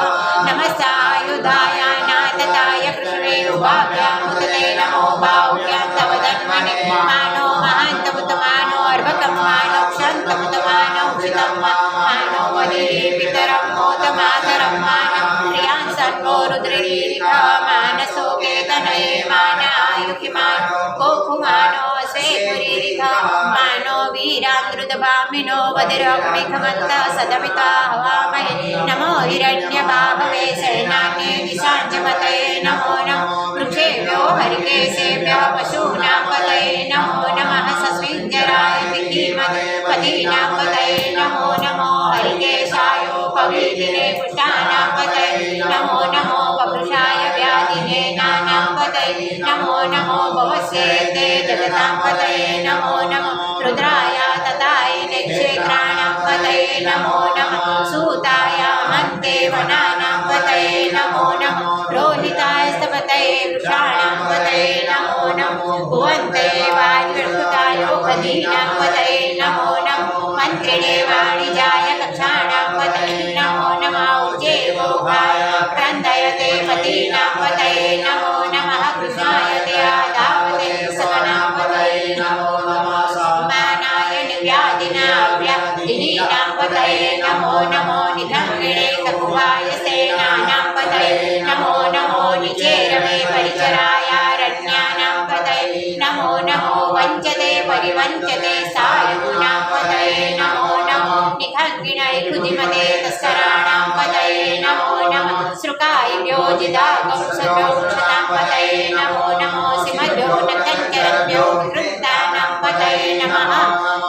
नमस्तायुधाय नाथताय कृष्णे उभाभ्यामुदते नमो बाहुभ्यां तव धन्वने मानो महान्तमुतमानो अर्भकं मानो क्षन्तमुतमानो क्षितं मानो वदे पितरं मोदमातरं मानं प्रियां सर्वो रुद्रीरिका मानसो केतनये मान आयुकिमानो गोकुमानो सेपुरीरिका मानो वीरान्द्रुतभामिनो वदिरग्निखमन्तः सदमिता हवामहे नमो हिरण्यबाहवे सेनान्ये दिशाञ्चपतये नमो नमो वृक्षेभ्यो हरिकेशेभ्यः पशूनां पतये नमो नमः सस्मिञ्जराय विद्धिमते पदीनां पतये नमो नमो हरिकेशायोपवीतिने पुष्टानां पतये नमो नमो वपुषाय व्याधिने नानां पतये नमो नमो भवस्येते जगतां पतये नमो नमो रुद्राय तताय क्षेत्राणां पतये नमो नमः सूताय हन्ते वनानां पतये नमो नमो रोहिताय स्तपतये वृषाणां पतये नमो नमो भुवन्ते वायुर्सुताय पदीनां पतये नमो नमो मन्त्रिणे वाणिजाय कक्षाणां पतये नमो नमः उज्जेवोहाय क्रन्दयते पदीनां पतये नमो नमः कृष्णाय दयाधावते सकलां पतये नमो नमः सम्मानाय निर्व्याधिनाव्याधिनीनां पतये नमो नमो निधङ्गिणे सकुवाय सेनानां पतये नमो नमो निचेरवे परिचरायारण्यानां पतये नमो नमो वञ्चते परिवञ्चते सायुनां पतये नमो नमो निखङ्गिणै कृतिमते तस्कराणां पतये नमो नमः सृकायभ्यो जिदागंसभ्यो क्षतां पतये नमो नमो सिमभ्यो नतञ्चरभ्यो विकृतानां पतये नमः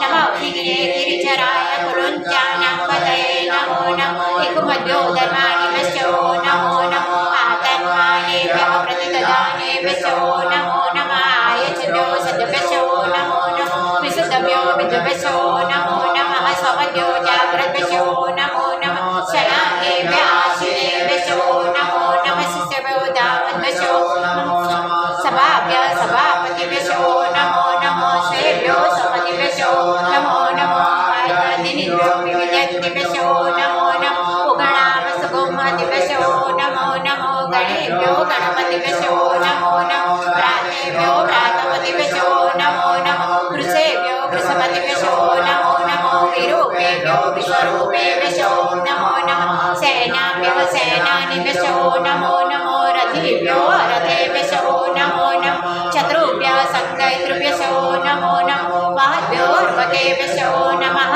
नमो विघ्ने गिरिचराय कुरुञ्चानां पतये नमो नमो इकुमभ्यो धर्माणिभ्यो नमो नमो आतन्वानेभ्यः प्रतिददानेभ्यो नमो नमः आयचभ्यो सद्भ्यो नमो नमो विशुद्धभ्यो विद्भ्यो नमो नमः स्वभ्यो जाग्रद्भ्यो नमो नमः शयानेभ्य आशिनेभ्यो नमो नमः शिष्यभ्यो दामद्भ्यो सभाभ्य सभापतिभ्यो नमो नमो स्वेभ्यो सपतिभ्यो नमो नमो आदिनिभ्यो विविधतिभ्यो नमो नमो उगणामसुगुमतिभ्यो नमो नमो गणेभ्यो गणपतिभ्यो नमो नमो प्रातेभ्यो प्रातपतिभ्यो नमो नमो वृषेभ्यो वृषपतिभ्यो नमो नमो विरूपेभ्यो विश्वरूपेभ्यो नमो नमः सेनाभ्यः सेनानिभ्यो नमो नमो रथेभ्यो रथेभ्यो नमो नमः शत्रुभ्यः सङ्गैतृभ्यो नमो नमो महद्भ्यो अर्वकेभ्यो नमः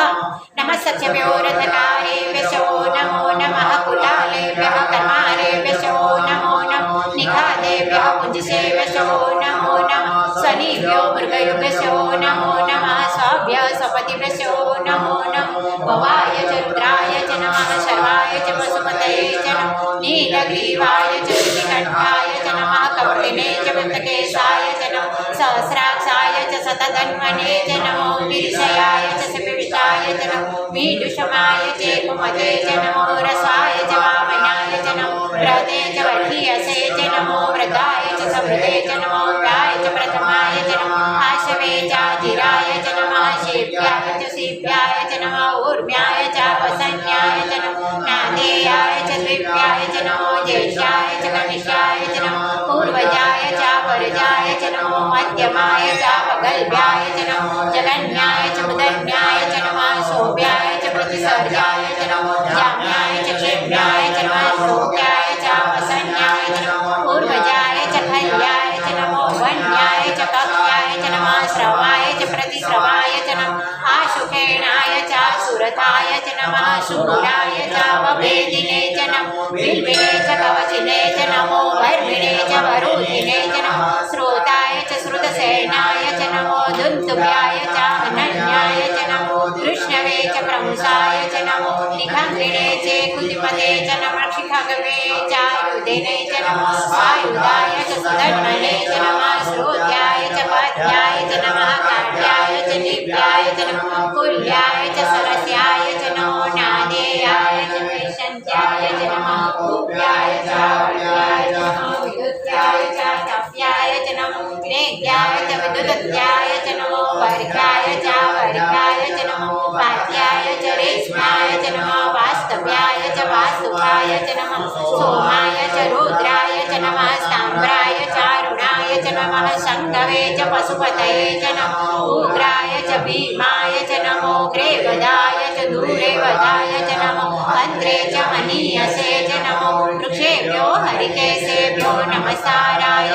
नमः सख्यभ्यो रथकारेभ्यो नमो नमः कुलालेभ्यः कर्मारेभ्यो नमो नमो निखादेभ्यः पुंजिसेभ्यो नमो नमः स्वनीभ्यो मृगयुभ्यो नमो नमः स्वाभ्यः स्वपतिभ्यो नमो नमो भवाय च रुद्राय च नमः शर्वाय च पशुपतये च नमो नीलग्रीवाय च श्रीकण्ठाय च नमः कपिने च वृत्तकेशाय च नमः सहस्राक्षाय च शतधन्वने च नमो गिरिशयाय च सपिविष्टाय च नमो मीडुषमाय च कुमते च नमो रसाय च वामनाय च नमो व्रते च वर्धीयसे च नमो व्रताय च समृते च नमो व्याय च प्रथमाय च नमो आशवे च धीराय च नमः शिव्याय च शिव्याय च नमः ऊर्म्याय च वसन्याय च नमो नादेयाय च दिव्याय च नमो ज्येष्ठाय च कनिष्ठाय च नमो पूर्वजाय च परजाय च नमो मध्यमाय च पगल्भ्याय च नमो जगन्याय च मुदन्याय च नमः शोभ्याय च प्रतिसर्गाय च नमो जाम्याय च क्षेम्याय च नमः शोक्याय च वसन्याय च नमो पूर्वजाय च खल्याय च नमो वन्याय च कक्ष्याय च नमः श्रवाय च प्रतिश्रवाय च नमः आशुकेणाय च सुरथाय च नमः शूराय च वभेदिने च नमो बिल्बिने च कवचिने च नमो वर्मिणे च वरुधिने च नमो श्रोताय च श्रुतसेनाय च नमो दुन्दुभ्याय च अनन्याय च नमो कृष्णवे च प्रंसाय च नमो निखङ्गिणे च कुतिपते च नमः शिखगवे च आयुधिने च नमो आयुधाय च सुधन्वने च नमः श्रोत्याय च पाद्याय च नमः काट्याय च दिव्याय च नमः कुल्याय च सरस्याय च नमो नादेयाय च वैशन्त्याय च नमः कूप्याय च वर्याय च नमो विद्युत्याय च तप्याय च नमो नेद्याय च विद्युत्याय च नमो वर्गाय च वर्गाय च नमो पाद्याय च रेश्माय च नमो वास्तव्याय च रूपाय च नमः सोमाय च रुद्राय च नमः स्ताम्राय च अरुणाय च नमः शङ्कवे च पशुपतये च नमः उग्राय च भीमाय च नमो ग्रेवदाय च दूरेवदाय च नमो अन्त्रे च मनीयसे च नमो वृक्षेभ्यो हरिकेशेभ्यो नमस्काराय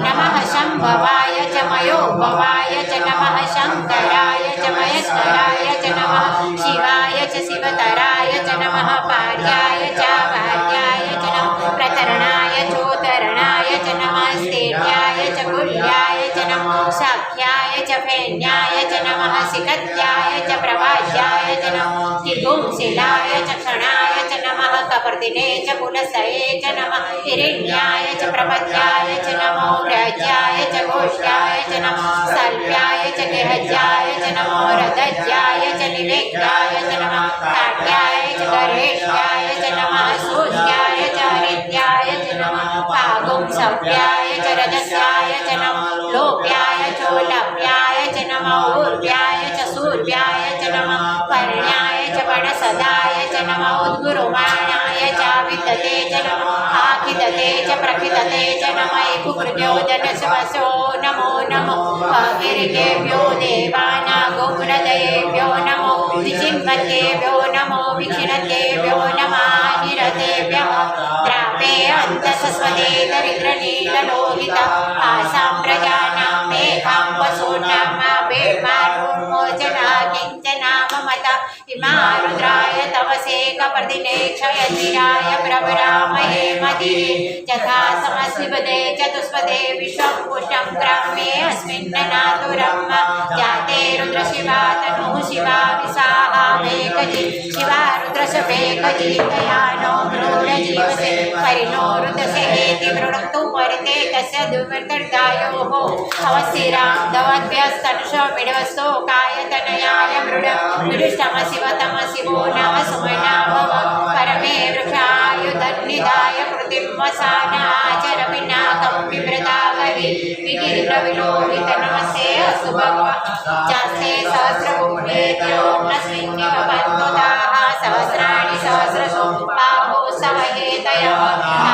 नमः शम्भवाय च मयोभवाय च नमः शङ्कराय च महेश्वराय च नमः शिवाय च शिवतराय च नमः पार्याय च भार्याय च नमः प्रतरणाय चोतरणाय च नमः स्थैर्याय च गुल्याय च नमः शाक्याय च फेन्याय च नमः सिकत्याय च प्रवाह्याय च नमः किपुंशिलाय च क्षणाय च नमः कपर्दिने च पुलसये च नमः हिरण्याय च प्रपद्याय च नमो ग्राह्याय च घोष्याय च नमः सल्प्याय च गेहज्याय च नमो रदज्याय च निवेद्याय च नमः काट्याय च गरेष्याय च नमः सूर्याय च हरिद्याय च नमः पागुंसव्याय च रजस्याय च नमः लोप्याय चोलप्याय च नमः ऊर्व्याय च सूर्याय च नमः पर्ण्याय च वणसदाय च नमः उद्गुरुमाणाय च विदते च नमः आखिदते च प्रखिदते च नमः कुकृत्योजनश्वसो नमो नमो अगिरिकेभ्यो देवानागुहृदयेभ्यो नमो विचिन्वतेभ्यो नमो विक्षिणतेभ्यो नमः निरतेभ्यः द्रापे अन्तसस्वदे दरिद्रनीललोहित आसां प्रजानां मेघां वसूनां बेमारोन्मोचना किञ्चनाममत इमा रुद्राय तवसे कपर्दिने क्षयतिराय प्रवरामहे मदि यथा समस्विपदे चतुष्पदे विश्वं पुष्टं ग्रामे अस्मिन्ननातुरं जाते रुद्रशिवा तनुः शिवा विसाहा वेकजि शिवा रुद्रशवेकजि दयानो मृडजीवसे परिणो रुद्रसेहेति मृणक्तु परिते तस्य दुर्वर्तर्गायोः अवस्थिरां दवद्भ्यस्तनुषो मिडवस्तो कायतनयाय मृड मृडुष्टमशिवतमशिवो नम सुमना भव परमे वृक्षायुधन्निधाय कृतिं वसानाचर पिनाकं बिभ्रतावरि विगिरिप्रविलोहित नमस्ते अस्तु भगवन् जास्ते सहस्रभूमेत्यो नस्मिन्निकबन्धुताः सहस्राणि सहस्रशो बाहो सवहेतयः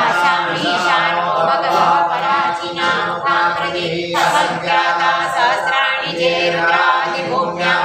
आशामीशानो भगवः पराचिनां कामृति असङ्ख्याता सहस्राणि जे रुद्रादिभूम्यां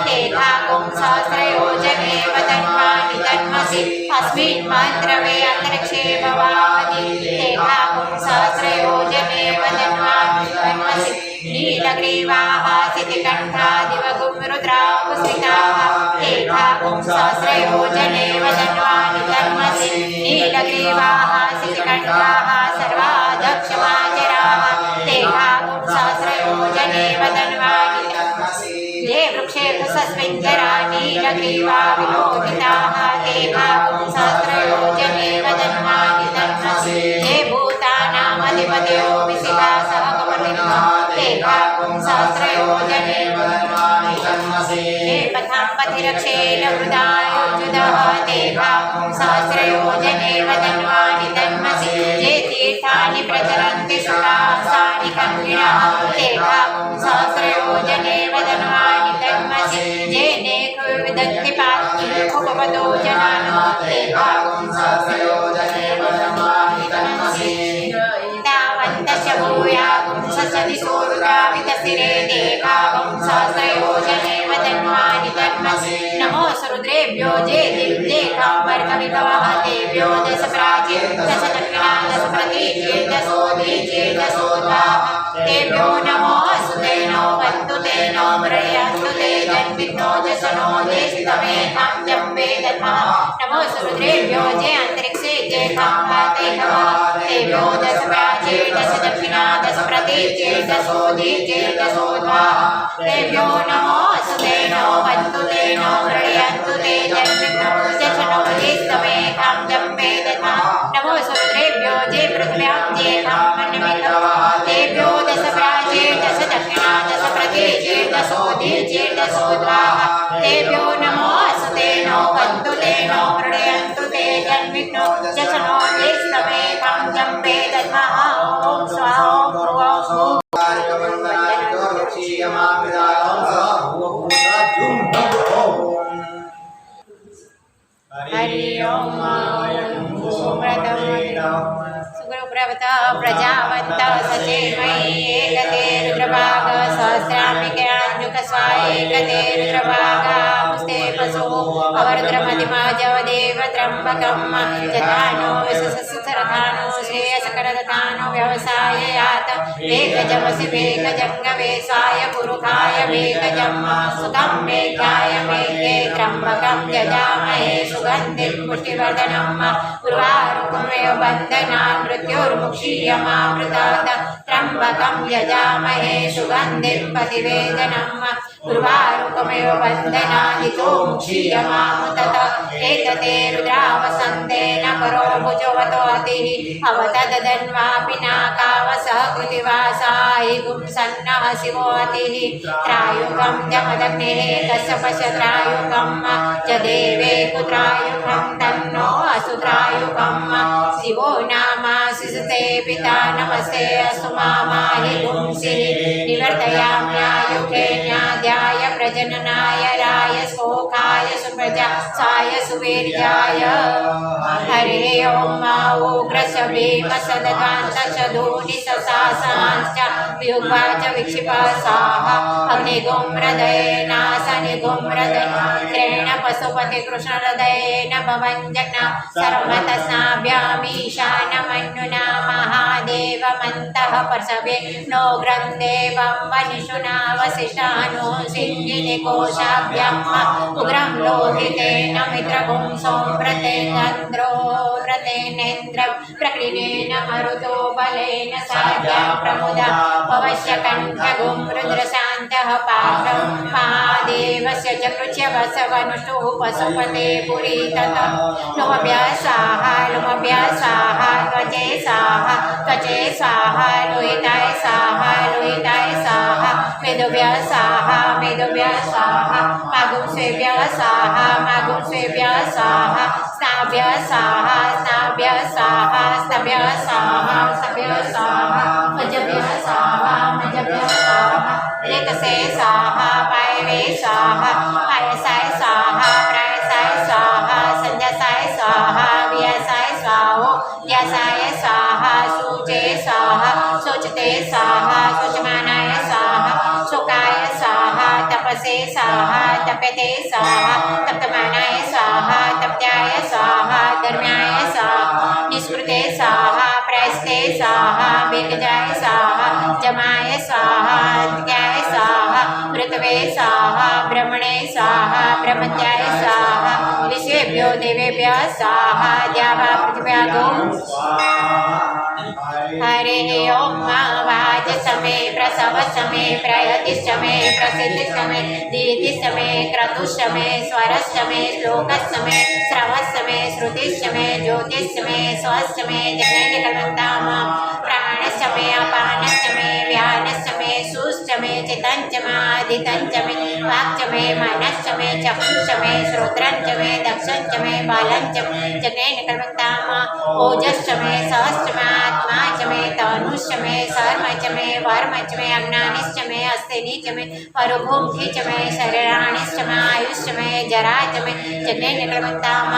तेघागुं सहस्रयोजने वदन्वानि तन्मसि अस्मिन् मन्त्रमे अन्तरिक्षे भवानि तेघागुं सहस्रयोजने वदन्वानि तन्मसि नीलग्रीवाः सितिकण्ठादिवगुं रुद्राकुसिताः तेघागुं सहस्रयोजने वदन्वानि तन्मसि नीलग्रीवाः सितिकण्ठाः सर्वादक्षमाचराः तेघागुं सहस्रयोजने वदन्वानि ये वृक्षेभ्यस्मिञ्जरा नीलग्रीवा विलोहिताः तेघागुं सहस्रयोजने वदन्वानि तन्मसि ये भूतानामधिपतयो विशिखा सह कपर्दिनः तेघागुं सहस्रयोजने वदन्वानि तन्मसि ये पथां पथिरक्षेण वृदायोजुदः तेघागुं सहस्रयोजने वदन्वानि तन्मसि ये तीर्थानि प्रचरन्ति सुखासानि कन्विनः तेघागुं सहस्रयोजने वदन्वानि तन्मसि ये नेको विदन्ति पात्युपपदो जनान् तेघागुं सहस्रयोजने वदन्वानि तन्मसि तावन्तस्य भूयागुं ससदि सोरुदावितसिरे तेघागुं सहस्रयोजने वदन्वानि तन्मसि नमो रुद्रेभ्यो जे दिव्येकाम्बरकविभवः तेभ्यो दश प्राचे दश दक्षिणा दश प्रतीचे दशोदीचे दशोद्वाः तेभ्यो नमो सुतेनो वन्तु तेनो मृळयन्तु ते जन्मिनो जशनो देशितमेधां जम्बे दद्मः नमो रुद्रेभ्यो जे अन्तरिक्षे जे काम्बाते भवः तेभ्यो दश प्राचे दश दक्षिणा दश प्रतीचे दशोदीचे दशोद्वाः तेभ्यो नमो सुतेनो वन्तु तेनो मृळयन्तु ते जन्मिनो जशनो देशितमेधां जम्बे दद्मः नमो रुद्रेभ्यो जे पृथिव्यां जे काम्बन्यमिभवः तेभ्यो दश प्राचे दश दक्षिणा दश प्रतीचे दशोदीचे दशोद्वाः तेभ्यो नमो सुतेनो वन्तु तेनो मृळयन्तु ते जन्मिनो जशनो देशितमेधां जम्बे दद्मः ॐ स्वाहा हरि ओम सुग्रव्रत प्रजावंत सचेमयी एकते रुद्रभाग सहस्राम्बिकाञ्जुकस्वाय एकते रुद्रभाग पुस्ते पशो अवरुद्रमतिमाजव देव त्र्यम्बकं जतानो विशसरथानो श्रेयसकरदतानो व्यवसाययात वेगजमसि वेगजङ्गवेशाय पुरुखाय वेगजं सुखं वेगाय वेगे त्र्यम्बकं यजामहे सुगन्धिं पुष्टिवर्धनम् उर्वारुकमेव बन्धनान् मृत्युर्मुक्षीयमामृतात् त्र्यम्बकं यजामहे सुगन्धिं प्रतिवेदनम् उर्वारुकमेव बन्धनादितो मुक्षीयमामुतत एतते रुद्रावसन्तेन परो भुजवतो अतिः अवतदधन्वापि नाकावसः कृतिवासाय गुंसन्नः शिवो अतिः त्रायुकं जमदग्नेः कश्यपशत्रायुकं च देवे कुत्रायुकं तन्नो असुत्रायुकं शिवो नामाशिषते पिता नमस्ते अस्तु मामाहि गुंसिः निवर्तयाम्यायुके न्याद्याय प्रजननाय राय शोकाय सुप्रजासाय सुवीर्याय हरे ओम उग्रस्य भीमसदकान्तशधूनि ससासांश्च वियुग्वा च विक्षिपा स्वाहा अग्निगोमहृदयेन शनिगोमहृदयेन पशुपतिकृष्णहृदयेन भवञ्जना सर्वतस्नाभ्यामीशानमन्युना महादेवमन्तः पर्शवे नोग्रं देवं वनिषुना वसिष्ठानो सिंहिनिकोशाभ्याम् उग्रं लोहितेन मित्रपुंसो व्रतेन्द्रो व्रतेनेन्द्रं प्रकृणेन मरुतो बलेन साध्या प्रमुदा भवश्यकण्ठगुं रुद्रशान्तः पात्रं महादेवस्य च कृच्छवसवनुषुः पशुपते पुरी ततः लुमभ्यासाः त्वचे स्वाहा लोहिताय स्वाहा मेदुभ्यः स्वाहा मागुंसेभ्यः स्वाहा स्नाभ्यः स्वाहा मजभ्यः स्वाहा रेतसे स्वाहा पायवे स्वाहा पायसाय स्वाहा प्रायसाय स्वाहा संध्यासाय स्वाहा व्यासाय स्वाहो व्यासाय स्वाहा शुचे स्वाहा शोचते स्वाहा शोचमानाय स्वाहा शोकाय स्वाहा तपसे स्वाहा तप्यते स्वाहा तप्तमानाय स्वाहा तप्त्याय स्वाहा धर्म्याय स्वाहा निष्कृते स्वाहा प्रयस्ते स्वाहा वेगजाय स्वाहा जमाय स्वाहा त्याय स्वाहा मृतवे स्वाहा ब्रह्मणे स्वाहा ब्रह्मत्याय स्वाहा विश्वेभ्यो देवेभ्यः स्वाहा द्यावा पृथिव्यागो हरे ओम वाच समय प्रसव समय प्रयति समय प्रसिद्धि समय दीति समय क्रतु समय स्वर समय श्लोक समय श्रव समय श्रुति समय ज्योतिष समय स्वस्थ समय जगन्निकलवन्ताम प्राण समय अपान समय व्यान समय सुष्टमय चितंचमादितंचमे वाक्चमे मनश्चमे चक्षुषमे श्रोत्रंचमे दक्षंचमे बालंचमे जगन्निकलवन्ताम ओजश्चमे सहस्रमात्माचमे तनुष्चमे सर्मचमे वर्मचमे अज्ञानिश्चमे अस्तिनिचमे परुभूमिचमे शरीराणिश्चमे आयुष्चमे जराचमे जगन्निकलवन्ताम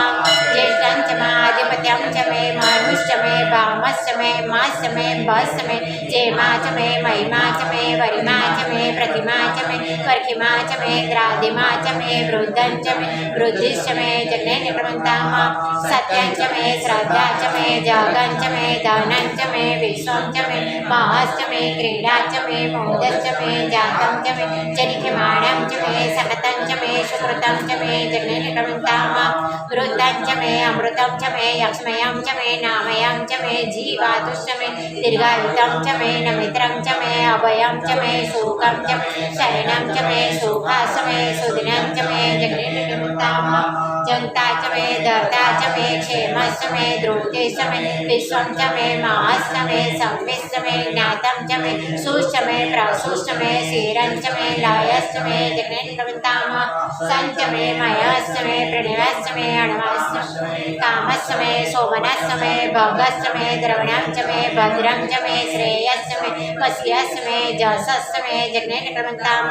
ज्येष्ठंचमाधिपत्यंचमे मनुष्यमे भामश्चमे माश्चमे भस्मे जेमाचमे महिमाचमे वरिमाचमे प्रतिमाचमे वर्खिमाचमे ग्राधिमाचमे वृद्धंचमे वृद्धिश्चमे जगन्निकलवन्ताम सत्यंचमे श्रद्धाचमे जगंचमे धनंचमे विश्वंचमे महश्चमे क्रीडाचमे मोदश्चमे जातंचमे जनिखिमाणंचमे सकतंचमे सुकृतंचमे जगन्निकलवन्ताम वृद्धंचमे अमृतंचमे यक्ष्मयंचमे नामयंचमे जीवातुश्चमे दीर्घायुतंचमे नमित्रंचमे अभयंचमे सुखंचमे शरणंचमे सुखासमे सुदिनंचमे जगन्निकलवन्ताम जन्ताचमे दर्ताचमे क्षेमश्चमे द्रोतेश्चमे विश्वंचमे महश्चमे संविश्चमे ज्ञातंचमे सुश्चमे प्रसुश्चमे क्षीरंचमे लयश्चमे जगन्निकलवन्ताम संचमे मयश्चमे प्रणवश्चमे अणवश्चमे कामश्चमे सोमनश्चमे भगश्चमे द्रवणंचमे भद्रंचमे श्रेयश्चमे वस्यश्चमे जसश्चमे जगन्निकलवन्ताम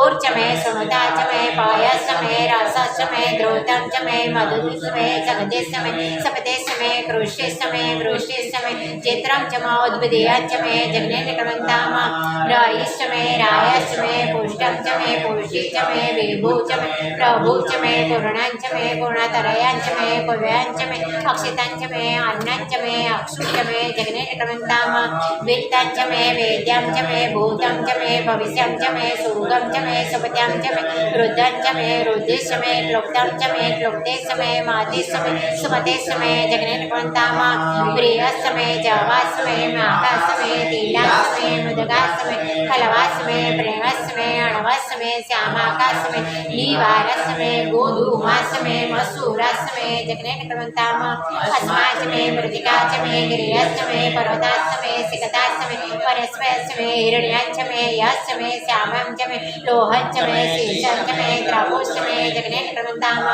ऊर्चमे सुमताचमे पायश्चमे रसश्चमे द्रोतंचमे च मे मधुदिश मे जगदिश मे सपदेश मे कृष्यश मे वृष्टिश मे चित्रं च मोद्भिदेयश्च मे जग्नेन क्रमन्ताम रायश्च मे रायश्च मे पुष्टं च मे पुष्टि च मे विभु च मे प्रभु च मे पूर्णं च मे पूर्णतरयं च मे कुव्यं च मे अक्षितं च मे अन्नं च मे अक्षु च मे जग्नेन क्रमन्ताम वित्तं च मे वेद्यं च मे भूतं च मे भविष्यं च मे सुगं च मे सुपत्यं च मे रुद्धं च मे रुद्धिश्च मे क्लुप्तं च मे क्लुप्तेश्च मे मातिश्च मे सुमतेश्च मे जग्नेन क्रमन्ताम प्रियश्च मे जावाश्च मे माघश्च मे तीलाश्च मे मुदगाश्च मे खलवाश्च मे प्रेमश्च मे अणवश्च मे श्यामाकाश्च मे नीवारश्च मे गोधूमाश्च मे मसूराश्च मे जग्नेन क्रमन्ताम अस्माश्च मे मृत्तिकाश्च मे गिरियश्च मे पर्वताश्च मे सिकताश्च मे परस्परश्च मे हिरण्यश्च मे यश्च मे श्यामं च मे लोहश्च मे शेषं च मे द्रवोश्च मे जग्नेन क्रमन्ताम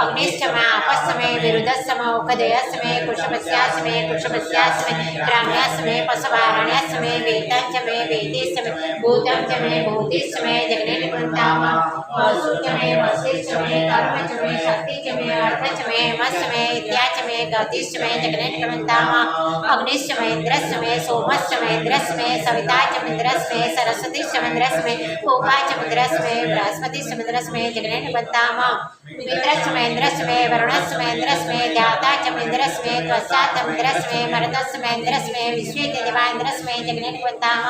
अग्निश्च मे आपश्च मे विरुद्धश्च मे औषधयश्च मे कुशपस्याश्च मे कुशपस्याश्च मे ग्राम्याश्च मे पशुवारण्याश्च मे वेतं च मे वेदिश्च मे भूतं च मे भूतिश्च मे जग्नेन क्रमन्ताम वसु च मे वसिश्च मे कर्म च मे शक्ति च मे अर्थ च मे मस् मे इत्या च मे गतिश्च मे जग्नेन क्रमन्ताम अग्निश्च मे इन्द्रश्च मे सोमश्च मे इन्द्रश्च मे सविता च मे इन्द्रश्च मे सरस्वतीश्च मे इन्द्रश्च मे पूपा च मे इन्द्रश्च मे बृहस्पतिश्च मे इन्द्रश्च मे जग्नेन क्रमन्ताम मित्रश्च मे इन्द्रश्च मे वरुणश्च मे इन्द्रश्च मे ध्याता च मे इन्द्रश्च मे त्वचा च मे इन्द्रश्च मे मरुतश्च मे इन्द्रश्च मे विश्वे देवा इन्द्रश्च मे जग्नेन क्रमन्ताम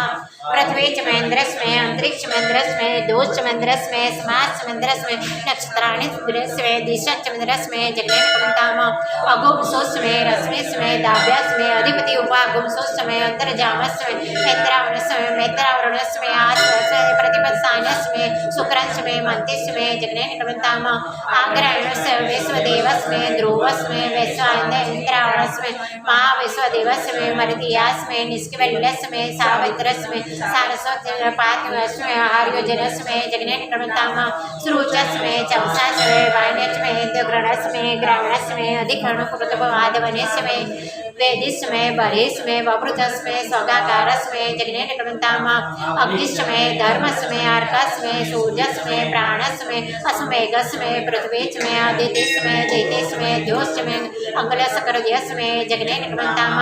पृथ्वी च मे इन्द्रश्च मे अंतरिक्ष मे इन्द्रश्च मे दोष मे इन्द्रश्च मे समास मे इन्द्रश्च मे नक्षत्राणि इन्द्रश्च मे दिशा च इन्द्रश्च मे जग्नेन क्रमन्ताम अगुंसोश्च मे रश्मिश्च मे दाभ्याश्च मे अधिपति उपागुंसोश्च मे अंतर्जामश्च मे मैत्रावरणश्च मे मैत्रावरणश्च मे आश्रयश्च मे प्रतिपत्सानश्च मे शुक्रश्च मे मंतिश्च मे जग्नेन क्रमन्ताम आग्रहणश्च विश्वदेवश्च मे ध्रुवश्च मे वैश्वानरेन्द्रावणश्च मे महाविश्वदेवश्च मे मरुतियाश्च मे निष्किवल्यश्च मे सावित्रश्च मे सारस्वत पातिवश्च मे आर्योजनश्च मे जग्नेन क्रमन्ताम श्रुचश्च मे चवसाश्च मे वाण्यश्च मे इंद्रग्रणश्च मे ग्रामणश्च मे अधिकरणपुरुतपवादवनेश्च मे वेदिश्च मे बर्हिश्च मे ववृतश्च मे स्वगाकारश्च मे जग्नेन क्रमन्ताम अग्निश्च मे धर्मश्च मे अर्कश्च मे सूर्यश्च मे प्राणश्च मे अश्वमेघश्च मे पृथ्वीश्च मे आदित्यश्च मे दैत्यश्च मे द्योश्च मे अंगुलस्करद्यश्च मे जग्नेन क्रमन्ताम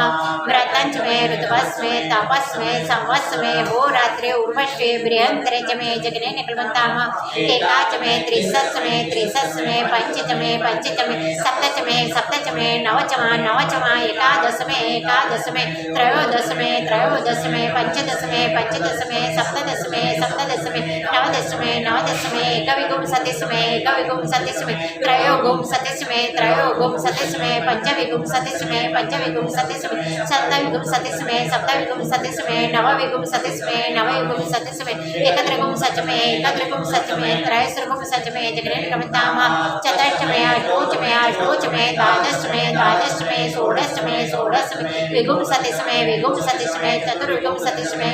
व्रतञ्च मे ऋतवश्च मे तपश्च मे संवत्स मे होरात्रे उर्वश्वे बृहन्तरे च मे जग्नेन क्रमन्ताम एकाच मे त्रिशस् मे पंच च मे सप्त च मे नव च मा एकादश मे त्रयोदश मे पंचदश मे सप्तदश मे नवदश मे एकविंशतिश मे त्रयोविंशतिश मे पंचविंशतिश मे सप्तविंशतिश मे नवविंशतिश मे एकत्रिंशत् मे त्रयस्त्रिंशत् मे जग्नेन क्रमन्ताम चतुर्थ मे अष्टोच मे द्वादश मे षोडश मे विंशतिश मे चतुर्विंशतिश मे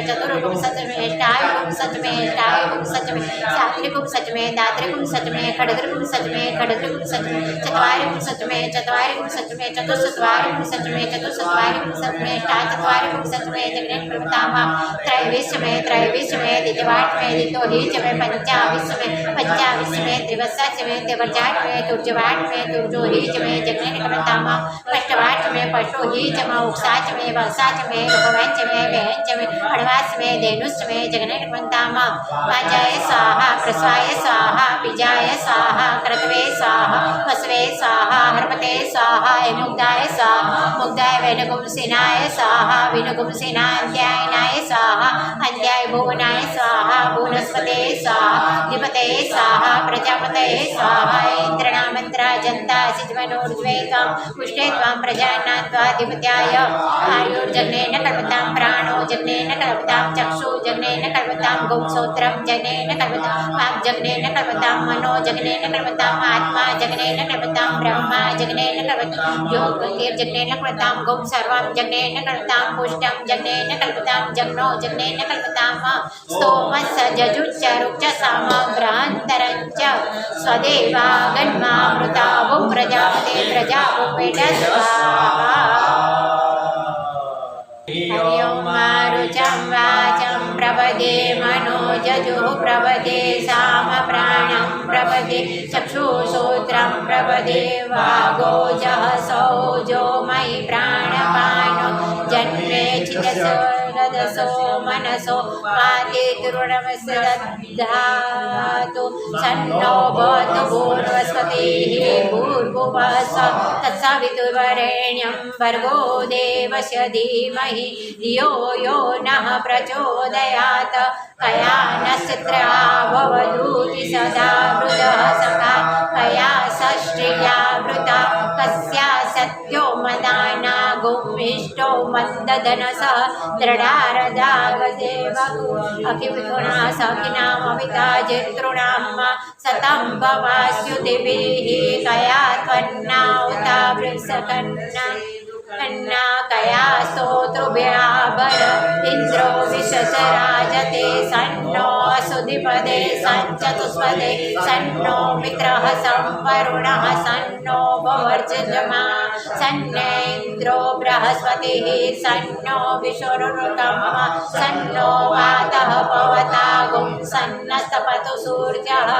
अष्टाविंशतिश मे सात्रिंशत् मे दात्रिंशत् मे खड्गत्रिंशत् मे चत्वारिंशत् मे चतुश्चत्वारिंशत् मे अष्टाचत्वारिंशत् मे अष्टाचत्वारिंशत् मे जग्नेन क्रमन्ताम त्रयोविंश मे द्वितीयाठ मे द्वितीयोहिच मे पंचाविंश मे त्रिवत्सच मे त्रिवर्जाठ मे तुर्जवाठ मे तुर्जोहिच मे जग्नेन क्रमन्ताम पष्टवाठ मे पष्टोहिच मे उक्साच मे वसाच मे रुपवंच मे व्यंच मे हड़वाच मे धेनुश्च मे जग्नेन क्रमन्ताम वाजाय स्वाहा प्रस्वाय स्वाहा पिजाय स्वाहा क्रतवे स्वाहा वसवे स्वाहा हरपते स्वाहा एनुग्धाय स्वाहा मुग्धाय वेनुगुंसिनाय स्वाहा विनुगुंसिनान्त्यायनाय स्वाहा अन्त्याय भुवनाय स्वाहा भुवनस्पते स्वाहा अधिपते स्वाहा प्रजापते स्वाहा इंद्रनामन्त्रा जन्ता सिज्वनोर्ज्वेतां पुष्टे त्वां प्रजानां त्वाधिपत्याय आयुर्जग्नेन कल्पतां प्राणो जग्नेन कल्पतां चक्षु जग्नेन कल्पतां गोमश्रोत्रं जग्नेन कल्पतां वाक् जग्नेन कल्पतां मनो जग्नेन कल्पतां आत्मा जग्नेन कल्पतां ब्रह्मा जग्नेन कल्पतां योगजग्नेन कल्पतां गों सर्वं जग्नेन कल्पतां पुष्टं जग्नेन कल्पतां जग्नो जग्नेन कल्पतां स्तोमस्य जजुच्च रुक्च साम बृहन्तरञ्च स्वदेवागन्मामृतावो प्रजापते प्रजापतेः स्वाहा हरि ओं मारुचं वाचं प्रपदे मनोजजुः प्रपदे साम प्राणं प्रपदे चक्षुश्रोत्रं प्रपदे वागोजः सौजो मयि प्राणपानो जन्मे चिदसो मनसो वातिर्नमस्य दधातु सन्नो भवतु भूर्वस्पतिः भूर्भुवस्सुः तत्सवितुर्वरेण्यं भर्गो देवस्य धीमहि धियो यो नः प्रचोदयात् कया नक्षत्रा भवदूति सदा वृतः सखा कया षष्ट्रिया वृता कस्या सत्यो मदाना गोमिष्टो मन्दधनसः दृढारदागदेवगु अखिविगुणा सखिनामविता जितॄणां सतं भवास्युतिभिः कया त्वन्ना उता वृषकन्ना कया स्तोतृभ्याभर इन्द्रो विशसराजते सन्नो असुधिपदे सञ्चतुष्पदे सन्नो मित्रः संवरुणः सन्नो भवर्चजमा सन्नेन्द्रो बृहस्पतिः सन्नो विशुरुतमः सन्नो वातः पवतागुं सन्नस्तपतु सूर्यः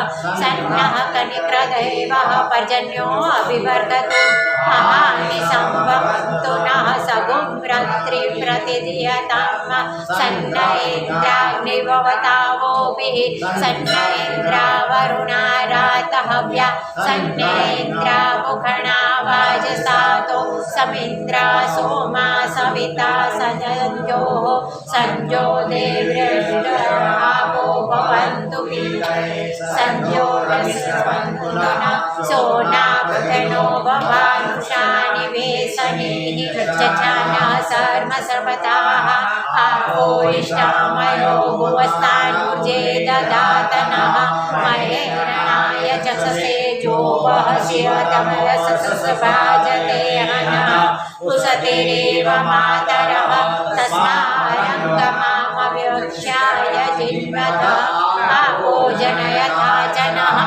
सन्नः कनिक्रदैवः पर्जन्यो अभिवर्धतु महानि संभवन्तु नः सगुं रत्रिं प्रतिदीयताम् सन्न इन्द्राग्निभवतावोभिः सन्न इन्द्रावरुणारातहव्या सन्नेन्द्रा मुखणा वाजसातो समिन्द्रा सोमा सविता सजन्योः सञ्जो देवृष्टावो भवन्तु सञ्जोरस्वन्तु नः सोनावृतनो भवानुषाणि वेसनीः चचानः सर्वसर्वताः आपोष्टामयो भुवस्तानुर्जे ददातनः महेरणाय चक्षसे जो वहस्य तमयससभाजते हनः उसतिरेव मातरः तस्मारङ्गमामव्यक्षाय जिन्वतः आपोजनयथा जनः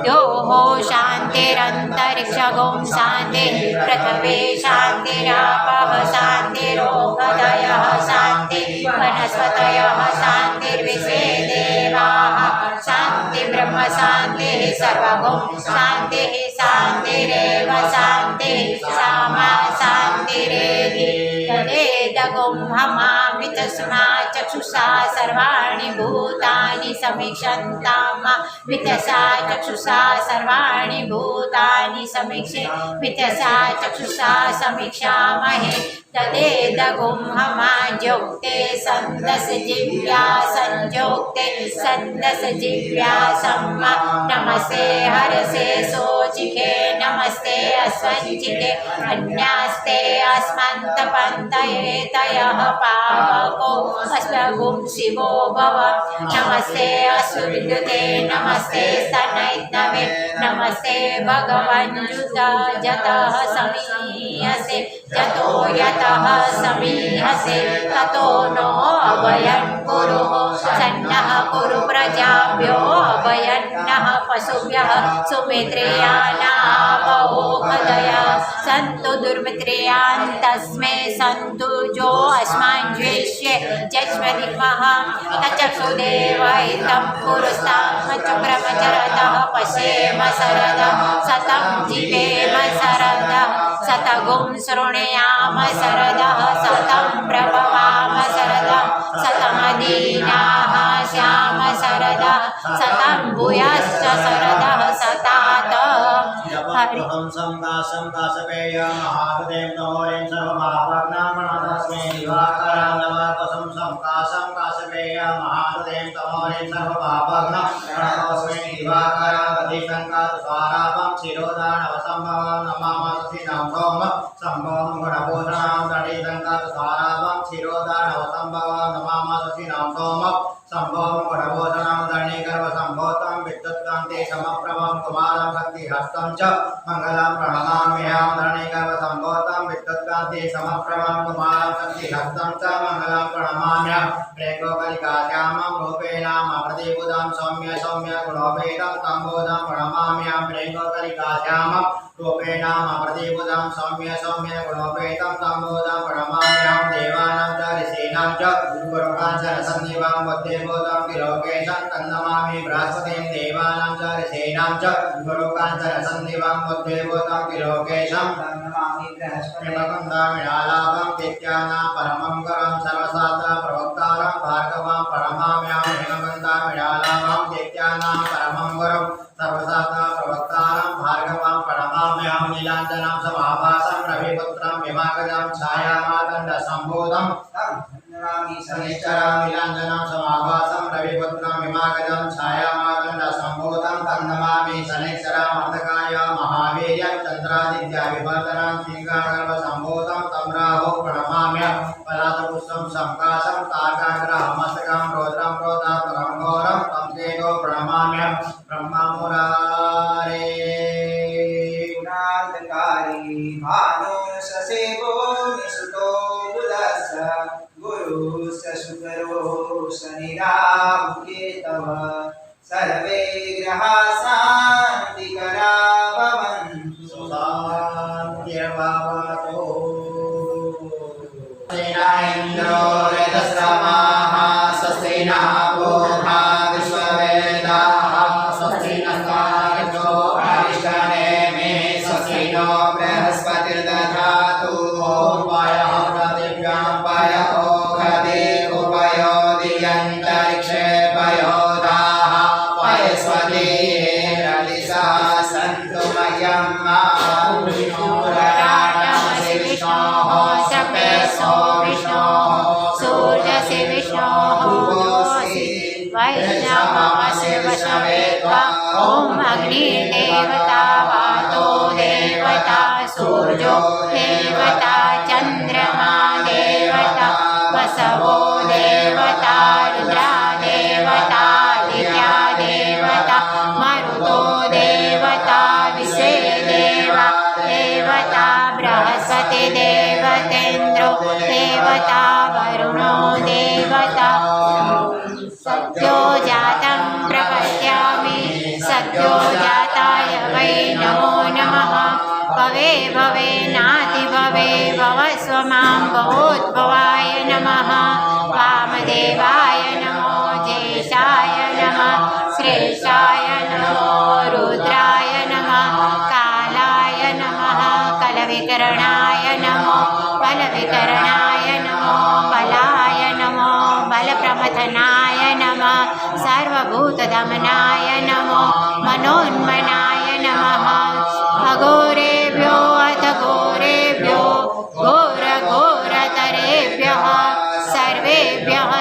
द्योः शान्तिरन्तरिक्षगुं शान्तिः पृथिवी शान्तिरापः शान्तिरोगदयः शान्तिः वनस्पतयः शान्तिर्विश्वे देवाः शान्ति ब्रह्म शान्तिः सर्वगुं शान्तिः शान्तिरेव शान्तिः सामा शान्तिरेधि तदेदगुं हमामि तस्मात् चक्षुषा सर्वाणि भूतानि समीक्षन्ताम् वितसा चक्षुषा सर्वाणि भूतानि समीक्षे वितसा चक्षुषा समीक्षामहे तदेदगुं हमाजोक्ते सन्दसजिव्या संजोक्ते सन्दसजिव्या सम्मा नमस्ते हरसे सोचिके नमस्ते अस्वञ्चिके अन्यास्ते अस्मन्तपन्तये तयः पावको अस्मगुं शिवो भव नमस्ते अश्वविद्युते नमस्ते स्तनैत्नवे नमस्ते भगवन्युत जतः समीयसे जतो यतः समीहसे ततो नो अभयं कुरु सन्नः कुरु प्रजाभ्यो अभयन्नः पशुभ्यः सुमित्रेयानापवोखदया सन्तु दुर्मित्रेयान् तस्मै सन्तु जो अस्मान् द्वेष्ये जज्मदिमः तचक्षुदेवहितं पुरुस्तामचक्रमचरतः पश्येम शरदः सतं जीवेम शरदः सतगुं शृणुयाम शरदः सतं प्रभवाम शरदः सतमदीनाः श्याम शरदः सतं भूयश्च शरदः सतात हरि संकाशपेय महादेव नोरें सर्वभावज्ञामनस्मै दिवाकरांगवकसं संकाशपेय महादेव नोरें सर्वभावज्ञामनस्मै दिवाकरांगदिशंकात स्वारापं शिरोदानवसंभवं नमामस्ति नमोम संभवं गुणभूषणं तडिशंकात स्वारापं शिरोदानवसंभवं नमामस्ति नमोम संभवं गुणभूषणं धरणीगर्भसंभूतं विद्युत्कान्ते समप्रभं कुमारं शक्तिहस्तं च मंगलं प्रणमाम्यहं धरणीगर्भसंभूतं विद्युत्कान्ते समप्रभं कुमारं शक्तिहस्तं च मंगलं प्रणमाम्यहं प्रेकोकलिकाश्यामं रूपेणां प्रतिबुधं सौम्य गुणोपेतं तम्बोधं प्रणमाम्यहं प्रेकोकलिकाश्यामं रूपेणाम प्रतिभूतं सौम्य सौम्य गुणोपेतं तम्बोधं प्रणमाम्यहं देवानां च ऋषीणां च गुरुकाञ्चन सन्निवां बुद्धिभूतं त्रिलोकेशं तन्नमामि बृहस्पतिं देवानां च ऋषीणां च गुरुकाञ्चन सन्निवां बुद्धिभूतं त्रिलोकेशं तन्नमामि बृहस्पतिं हेमकन्दामिळालाभं नित्यानां परमं करं सर्वशास्त्र प्रवक्तारं भार्गवं प्रणमाम्यहं हेमकन्दामिळालाभं नित्यानां परमं करं सर्वशास्त्र प्रवक्तारं भार्गवं प्रणमाम्यहं नीलाञ्जनं समाभासं रविपुत्रं विमागजं छायामातण्डसम्भूतं तन्नमामि शनिश्चरं नीलाञ्जनं समाभासं रविपुत्रं विमागजं छायामातण्डसम्भूतं तन्नमामि शनिश्चरम् अर्धकाय महावीर्यं चन्द्रादित्याभिवर्धनं सिंहगर्भसम्भूतं तं राहुं प्रणमाम्यहं पलाशपुष्पं संकाशं तारकाग्रहमस्तकं रौद्रं रोधात्मकं घोरं तं केतो प्रणमाम्यहं ब्रह्ममुरारे गुणाधिकारी भानुषसेवो निसुतो बुधस्य गुरुस्य शुकरो शनिराहुकेतव सर्वे ग्रहा शान्तिकरा भवन्तु शान्तिर्भवतु इन्द्रो रथश्रमाः स्वस्ति न पूर्वा विश्ववेदाः स्वस्ति नस्तार्क्ष्यो अरिष्टनेमि स्वस्ति नो बृहस्पतिर्दधातु पायः प्रतिभ्यां पयो खदे उपयो दियन्तरिक्षे पयोदाः पयस्वतीरलिसा सन्तु मह्यं पुराणमसि विष्णोः सपेशो विष्णोः सूर्यसि विष्णोः भूयोऽसि वैष्णवमसि वशवेत्वा ॐ अग्निर्देवता वातो देवता सूर्यो देवता चन्द्रमा देवता वसवो देवता रुद्रा देवता दित्या देवता मरुतो देवता विश्वे देवा देवता बृहस्पति देवतेन्द्रो देवता वरुणो देवता सद्यो जातं प्रपद्यामि सद्यो जाताय वै नमो नमः भवे भवे नाति भवे भवस्व मां भवोद्भवाय नमः वामदेवाय नमो ज्येष्ठाय नमः श्रेष्ठाय नमो रुद्राय नमः कालाय नमः कलविकरणाय नमो बलविकरणाय नमो बलाय नमो बलप्रमथनाय नमः सर्वभूतदमनाय नमो मनोन्मनाय नमः अघोरेभ्यो अथ घोरेभ्यो घोरघोरतरेभ्यः सर्वेभ्यः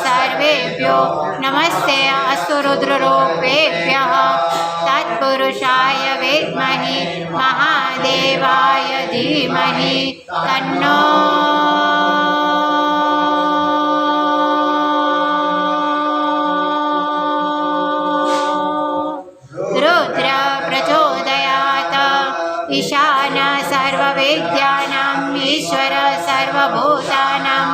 सर्वेभ्यो नमस्ते अस्तु रुद्ररूपेभ्यः तत्पुरुषाय विद्महे महादेवाय धीमहि तन्नो रुद्र प्रचोदयात् ईशान सर्वविद्यानाम् ईश्वर सर्वभूतानां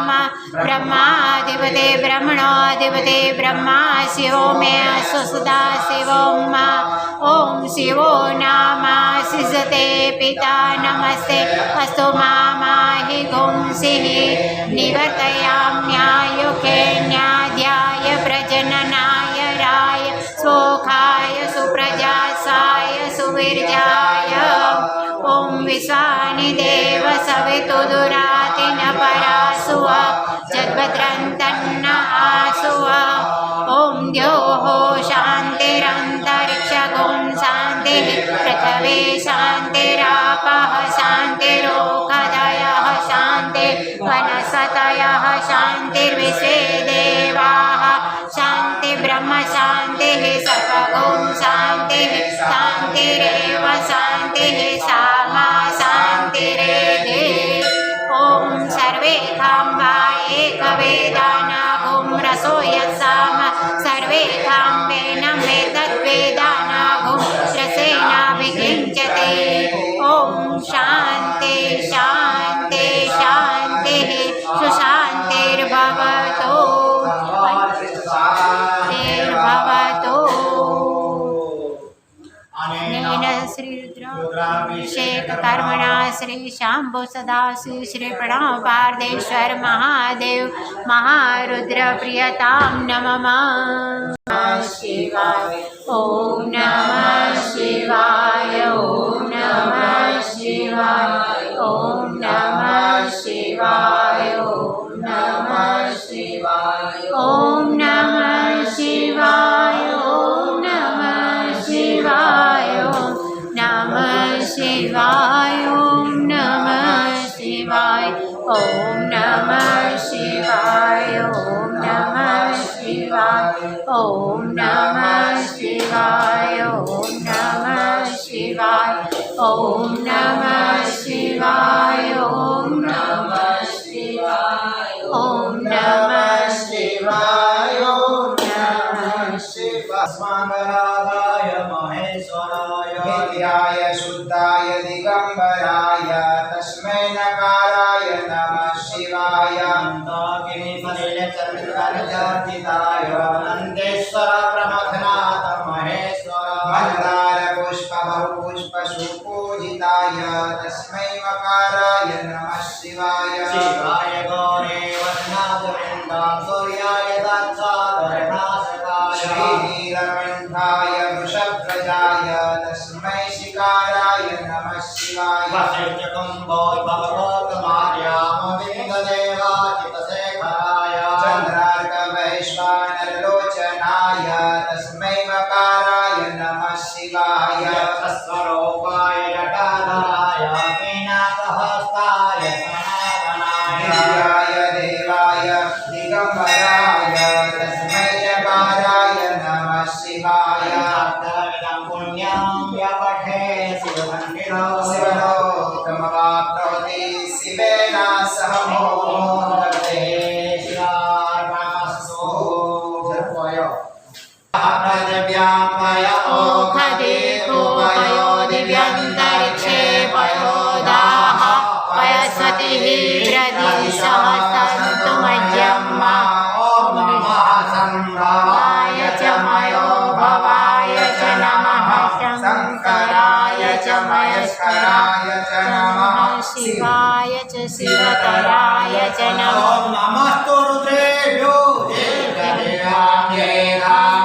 ब्रह्माधिपते ब्रह्मणोऽधिपते ब्रह्मा शिवो मे सुसुधा शिवो ॐ शिवो नाम सिजते पिता नमस्ते अस्तु मामाहि गुंसिः निवर्तयाम्यायुखे न्याध्याय प्रजननाय राय स्वोखाय सुप्रजासाय सुविर्जाय ॐ विश्वानि देव सवितुदुराति न परासुव जद्भद्रन्तन्न आसुव ॐ द्योः शान्तिरन्तरिक्षगुं शान्तिः पृथिवी शान्तिरापः शान्तिरोषधयः शान्ति वनस्पतयः शान्तिर्विश्वे देवाः शान्ति ब्रह्म शान्तिः सर्वगुं शान्तिः शान्तिरेव शान्तिः सामा शान्तिरेधि ॐ सर्वे खाम्बा एकवेदानागुं रसो यत्साम सर्वे खाम्बेन मेतद्वेदानागुं रसेनाभिषिञ्चते ॐ शान्ति शान्ति शान्तिः सुशान्तिर्भवतु शान्तिर्भवतु अनेन श्रीरुद्र अभिषेक कर्मणा श्री शाम्भो सदाशिव श्री प्रणव पार्देश्वर महादेव महारुद्र प्रियतां नमः शिवाय ओम नमः शिवाय ओम नमः शिवाय ओम नमः शिवाय ओम नमः शिवाय ओम नमः शिवाय ओम नमः शिवाय ओम नमः शिवाय ओम नमः शिवाय ओम नमः शिवाय ओम नमः शिवाय ओम नमः शिवाय ओम नमः शिवाय ओम नमः शिवाय ओम नमः शिवाय ओम नमः शिवाय ओम नमः शिवाय स्वांगरागाय महेश्वराय नित्याय शुद्धाय दिगंबराय तस्मै नकाराय नमः शिवाय मंदाकिनीफलिलचन्द्रकरचर्चिताय नन्देश्वर प्रमथनाथ महेश्वर मंदार पुष्प बहुपुष्प सुपूजिताय तस्मै मकाराय नमः शिवाय शिवाय गौरे वदनाथवृन्दां सूर्याय दत्साधरणाशकाय श्रीनीलकण्ठाय वृषभ्रजाय तस्मै शिकाराय नमः शिवाय वसिष्ठकुम्भोद्भवगोत्मार्यामविन्ददेवाचितशेखराय चन्द्रार्कवैश्वानरलोचनाय तस्मै मकाराय नमः शिवाय स्वरूपाय जटाधराय मीनाकहस्ताय सनातनाय दिव्याय देवाय दिगंबराय तस्मै जकाराय नमः शिवाय सप्तविधं पुण्यं व्यपठे शिवमन्दिरो शिवलोकमवाप्नोति शिवेन सह मोदते शिवार्पणमस्तु दिव्यामय ओखदे गोपयो दिव्यन्तरिक्षे पयोदाः पयस्वतिः प्रदिशः सन्तु मह्यं मा ॐ नमः सम्राय च मयो भवाय च नमः शङ्कराय च महेश्वराय च नमः शिवाय च शिवतराय च नमः ॐ नमस्तु रुद्रेभ्यो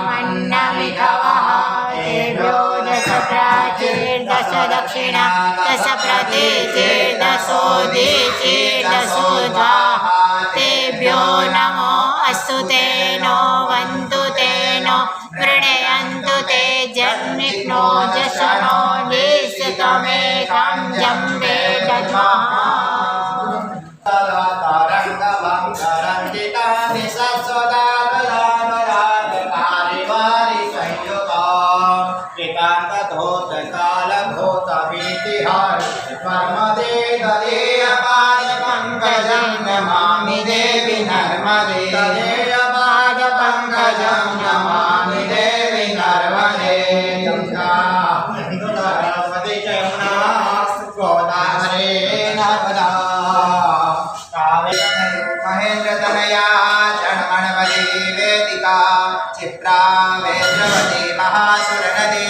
मन्नमिघवः तेभ्यो दश प्राचीर्दश दक्षिणा दश प्रतीचीर्दशोदीचीर्दशोद्धाः तेभ्यो नमो अस्तु ते नो वन्तु ते नो वृणयन्तु ते जन्मिष्णो जशनो निस्तमेकं जम्बे दद्मः तरङ्गवङ्करञ्जितानि सत्स्वदातयातयातकारिवारि संयुता एकान्तधूतकालभूतभीतिहार नर्मदे तदेयपादपङ्कजं नमामि देवि नर्मदे तदेयपादपङ्कजं नमामि देवि नर्मदे सरस्वती जमुना गोदावरी नर्मदा महेन्द्रतनया चण्मणवती वेदिका क्षिप्रा वेद्रवती महासुरनदी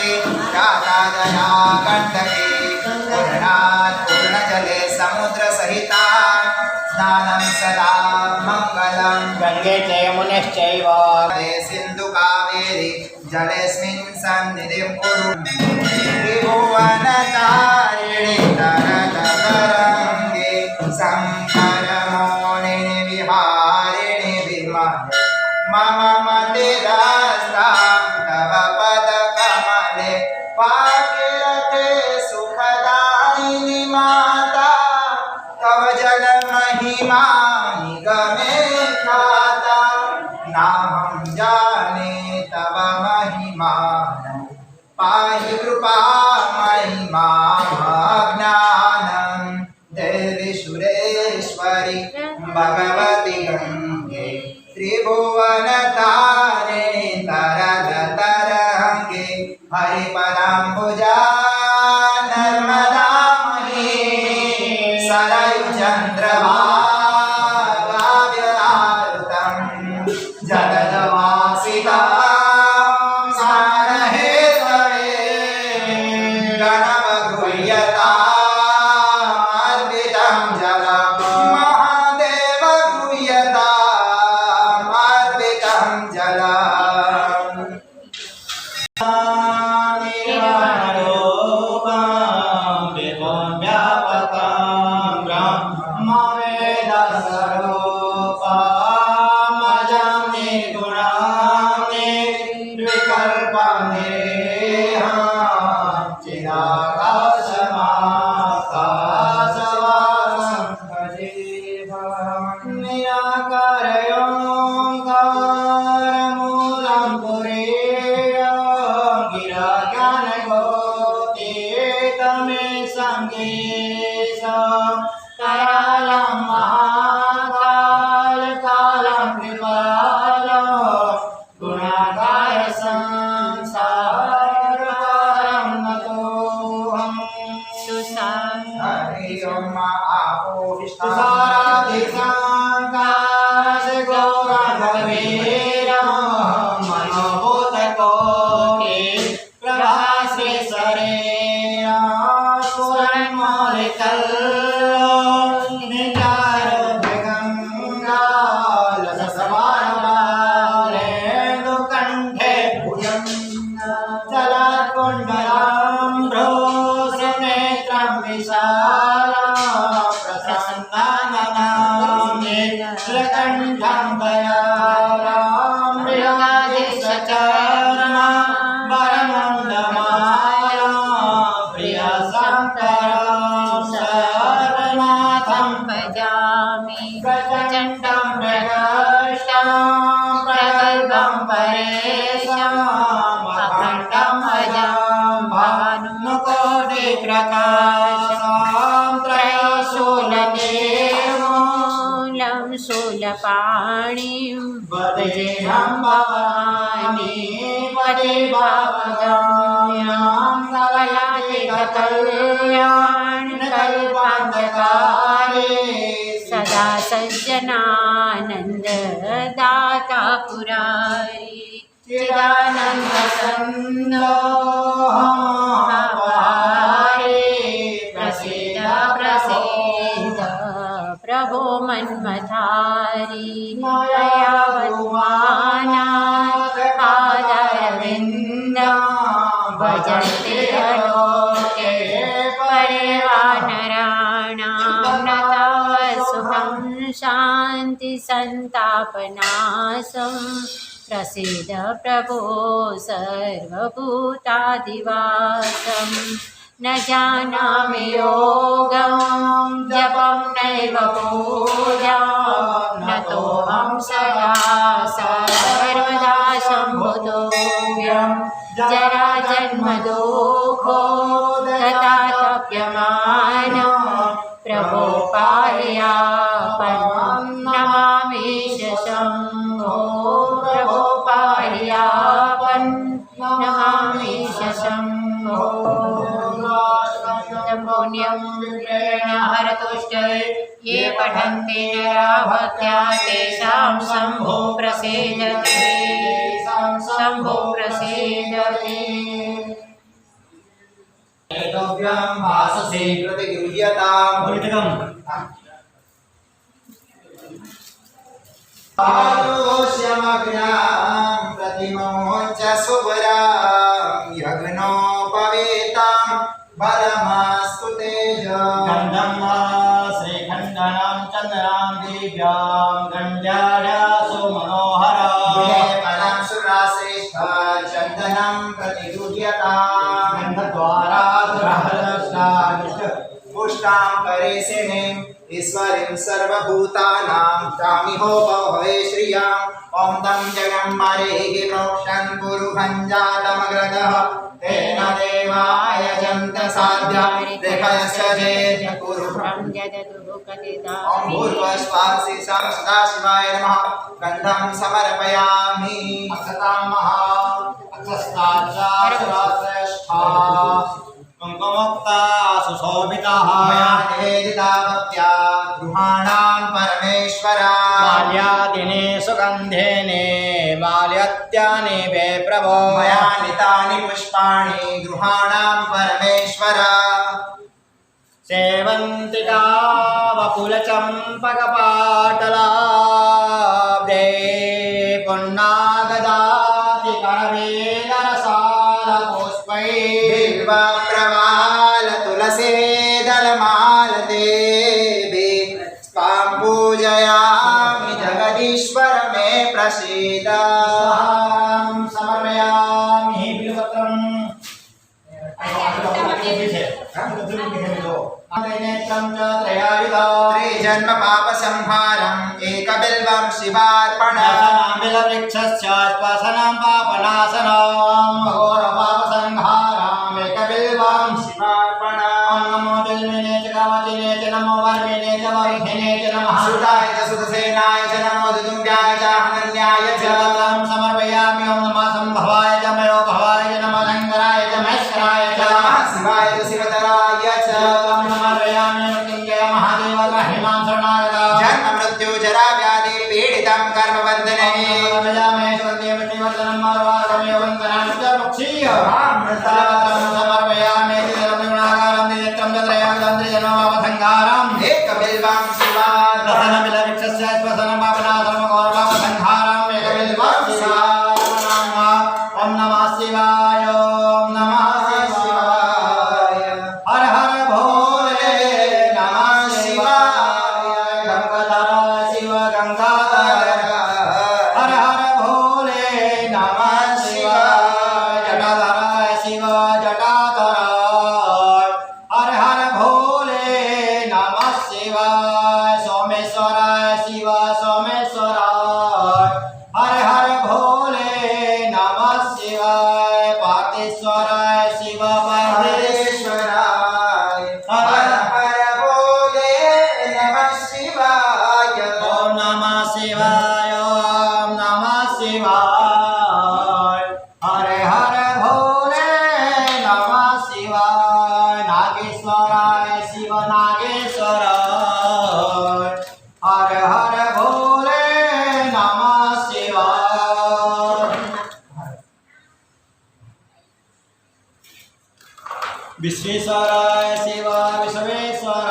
जातादया कण्टकी पूर्णात् पूर्णजले समुद्रसहिता स्नानं सदा मङ्गलम् गङ्गे च यमुनश्चैव सिन्धुकावेरी जलेऽस्मिन् सन्निधिं कुरु त्रिभुवनतारिणि तरतरङ्गे शङ्करमौनिनि विहारिणि विमले मम मतिरस्तां तव पदकमले भागीरथे सुखदायिनि माता तव जलमहिमा निगमे ख्याता नाहं जाने तव महिमा पाहि कृपा महिमाज्ञानं देवि सुरेश्वरि भगवति गङ्गे त्रिभुवनतारिणि तरदतरङ्गे हरिपदाम्बुजा नर्मदामयी सरयुचन्द्रभागाव्यहारुतं जगदवासिता सारहेतवे गणवगृह्य करालं महाकाल कालं कृपालं गुणाकार संसारकारं नतोऽहम् हरि ओम आपो तुषाराधिशाङ्काश गौरभवीर मनोभूतकोटि प्रभास्री शरीर सुवर्णमौलिकल्लो निजारोग्यगङ्गालसमानबालेन्दुकण्ठे भुजं जलकुण्डलाम्भ्रो सुनेत्रं विशालं प्रसन्नाननाम्नि श्रीकण्ठं दयालं मृगाधीशचरणं वरमन्दमालं प्रियशङ्करं शरणनाथं भजामि प्रचण्डं मृगष्टं प्रगल्भं परेशम् अखण्डं अजं भानुकोटिप्रकाशं त्रयशूलदेवं मूलं शूलपाणिं वदेहं भवानी वदे भावगम्यां कलालिककल्याणकल्पान्धकारे सदा सज्जनानन्ददाता पुरारी चिदानन्दसन्दोहारे प्रसीद प्रसीद प्रभो मन्मथारी दयावत्मानाथ पादारविन्दं भजन्ति लोके परिवानराणां न तव सुखं शान्ति सन्तापनाशं प्रसीद प्रभो सर्वभूतादिवासं न जानामि योगं जपं नैव पूजां नतोऽहं सदा सर्वदा शम्भुतोऽव्यं जराजन्मदुःखो तथा तप्यमानं प्रभो पाह्यापन् नमामि शम्भो प्रभो पाह्यापन् नमामि शम्भो पुण्यं विप्रेण हरतुष्टये ये पठन्ति नरा भक्त्या तेषां शम्भो प्रसीदते शम्भो प्रसीदते एतव्यं वाससे प्रतिगृह्यतां आरोष्यमग्नां प्रतिमोच सुभरां यज्ञोपवेतां बलमास्तु तेज गन्धं श्रीखण्डनं चन्द्रां दिव्यां गण्ड्यासु मनोहरं फलं सुराश्रेष्ठ चन्दनं प्रतिगृह्यतां गन्धद्वारा पुष्टां करेसिनीम् ईश्वरीं सर्वभूतानां तामिहोपभवे श्रियाम् ॐ तं जगं मरेहि प्रोक्षन् गुरुभञ्जातमग्रदः तेन देवाय जन्त साध्या रेखयस्य चेत् गुरुभ्रं ॐ भूर्भुवस्वासि सदाशिवाय नमः गन्धं समर्पयामि अक्षतां महा अक्षस्ताश्रेष्ठा कुङ्कुमोक्ता सुशोभिताः मया निवेदिता भक्त्या गृहाणां परमेश्वरा माल्यादिने सुगन्धेने माल्यत्यानि वे प्रभो मया नीतानि पुष्पाणि गृहाणां परमेश्वरा सेवन्तिका वकुलचम्पकपाटलाब्धे पुन्नागदाति करवेलरसालपुष्पैः बिल्वप्रवाल तुलसीदलमालते स्वां पूजयामि जगदीश्वर मे प्रसीद समर्पयामि बिल्वपत्रम् त्रिजन्म पाप संहारम् एकबिल्वं शिवार्पणम् बिलवृक्षस्याश्वासनं पापनाशनं घोरपापसंहारम् एकबिल्वं शिवार्पणम् नमो बिल्विने च कामचिने च नमो वार्मिणे च वार्धिने च नमः सुताय च सुतसेनाय च नमो दुदुम्ब्याय च हनन्याय च बिल्वपत्रं समर्पयामि ॐ नमः संभवाय च मयो भवाय च नमः शङ्कराय च महेश्वराय च नमः शिवाय च शिवतराय च बिल्वपत्रं समर्पयामि मृत्युञ्जय महादेव हिमां शरणागता जन्म मृत्यु जरा व्याधि पीडितं कर्मबन्धने समर्पयामि सुदेवनिवर्धनं मार्वारमय वन्दनं च मुक्षीय बिल्वपत्रं समर्पयामि तिरुनागारं नित्यं चत्रयागतं त्रिजनवावसंहारम् एकबिल्वं शिवाय दशनबिलवृक्षस्य श्वसनं पापनाशनं गौरवावसंहारम् एकबिल्वं शिवाय ॐ नमः शिवाय ॐ नमः शिवाय हर हर भोले नमः शिवाय गंगाधर शिव गंगाधर हर हर भोले नमः शिवाय जटाधर शिव जटाधर हर हर भोले नमः शिवाय सोमेश्वराय शिव सोमेश्वराय हर हर भोले नमः शिवाय पार्थेश्वराय शिव पार्थेश्वराय हर हर भोले नमः शिवाय ओम नमः शिवाय ओम नमः शिवाय हरे हर भोले नमः शिवाय नागेश्वराय शिव नागेश्वराय हर हर भोले नमः शिवाय विश्वेश्वराय शिव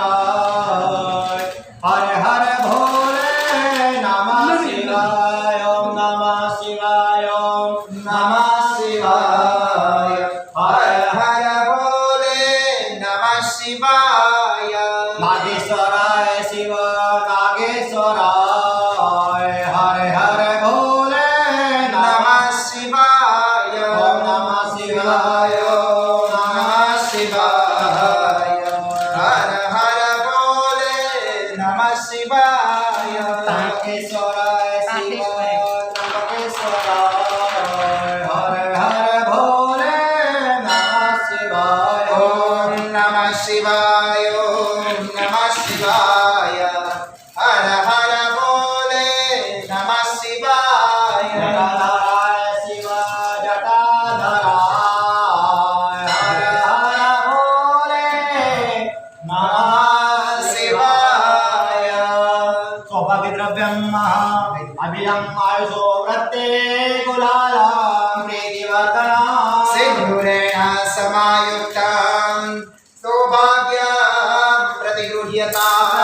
विश्वेश्वराय हर हर भोले नमः शिवाय ओम नमः शिवाय ओम नमः शिवाय हर हर भोले नमः शिवाय नागेश्वराय शिव नागेश्वराय हर हर भोले नमः शिवाय ओम नमः शिवाय ओम नमः शिवाय हर हर भोले नमः शिवाय नागेश्वराय शिव नागेश्वराय हर हर भोले नमः शिवाय ओम नमः शिवाय ओम नमः शिवाय हर हर भोले नमः शिवाय जटाधराय शिव जटाधराय हर हर भोले नमः शिवाय सौभाग्यद्रव्यं अभियम् आयुषो प्रत्येकुलालं प्रीतिवर्धनम् सिंधुरेण समायुक्तं सौभाग्यं प्रतिगृह्यताम्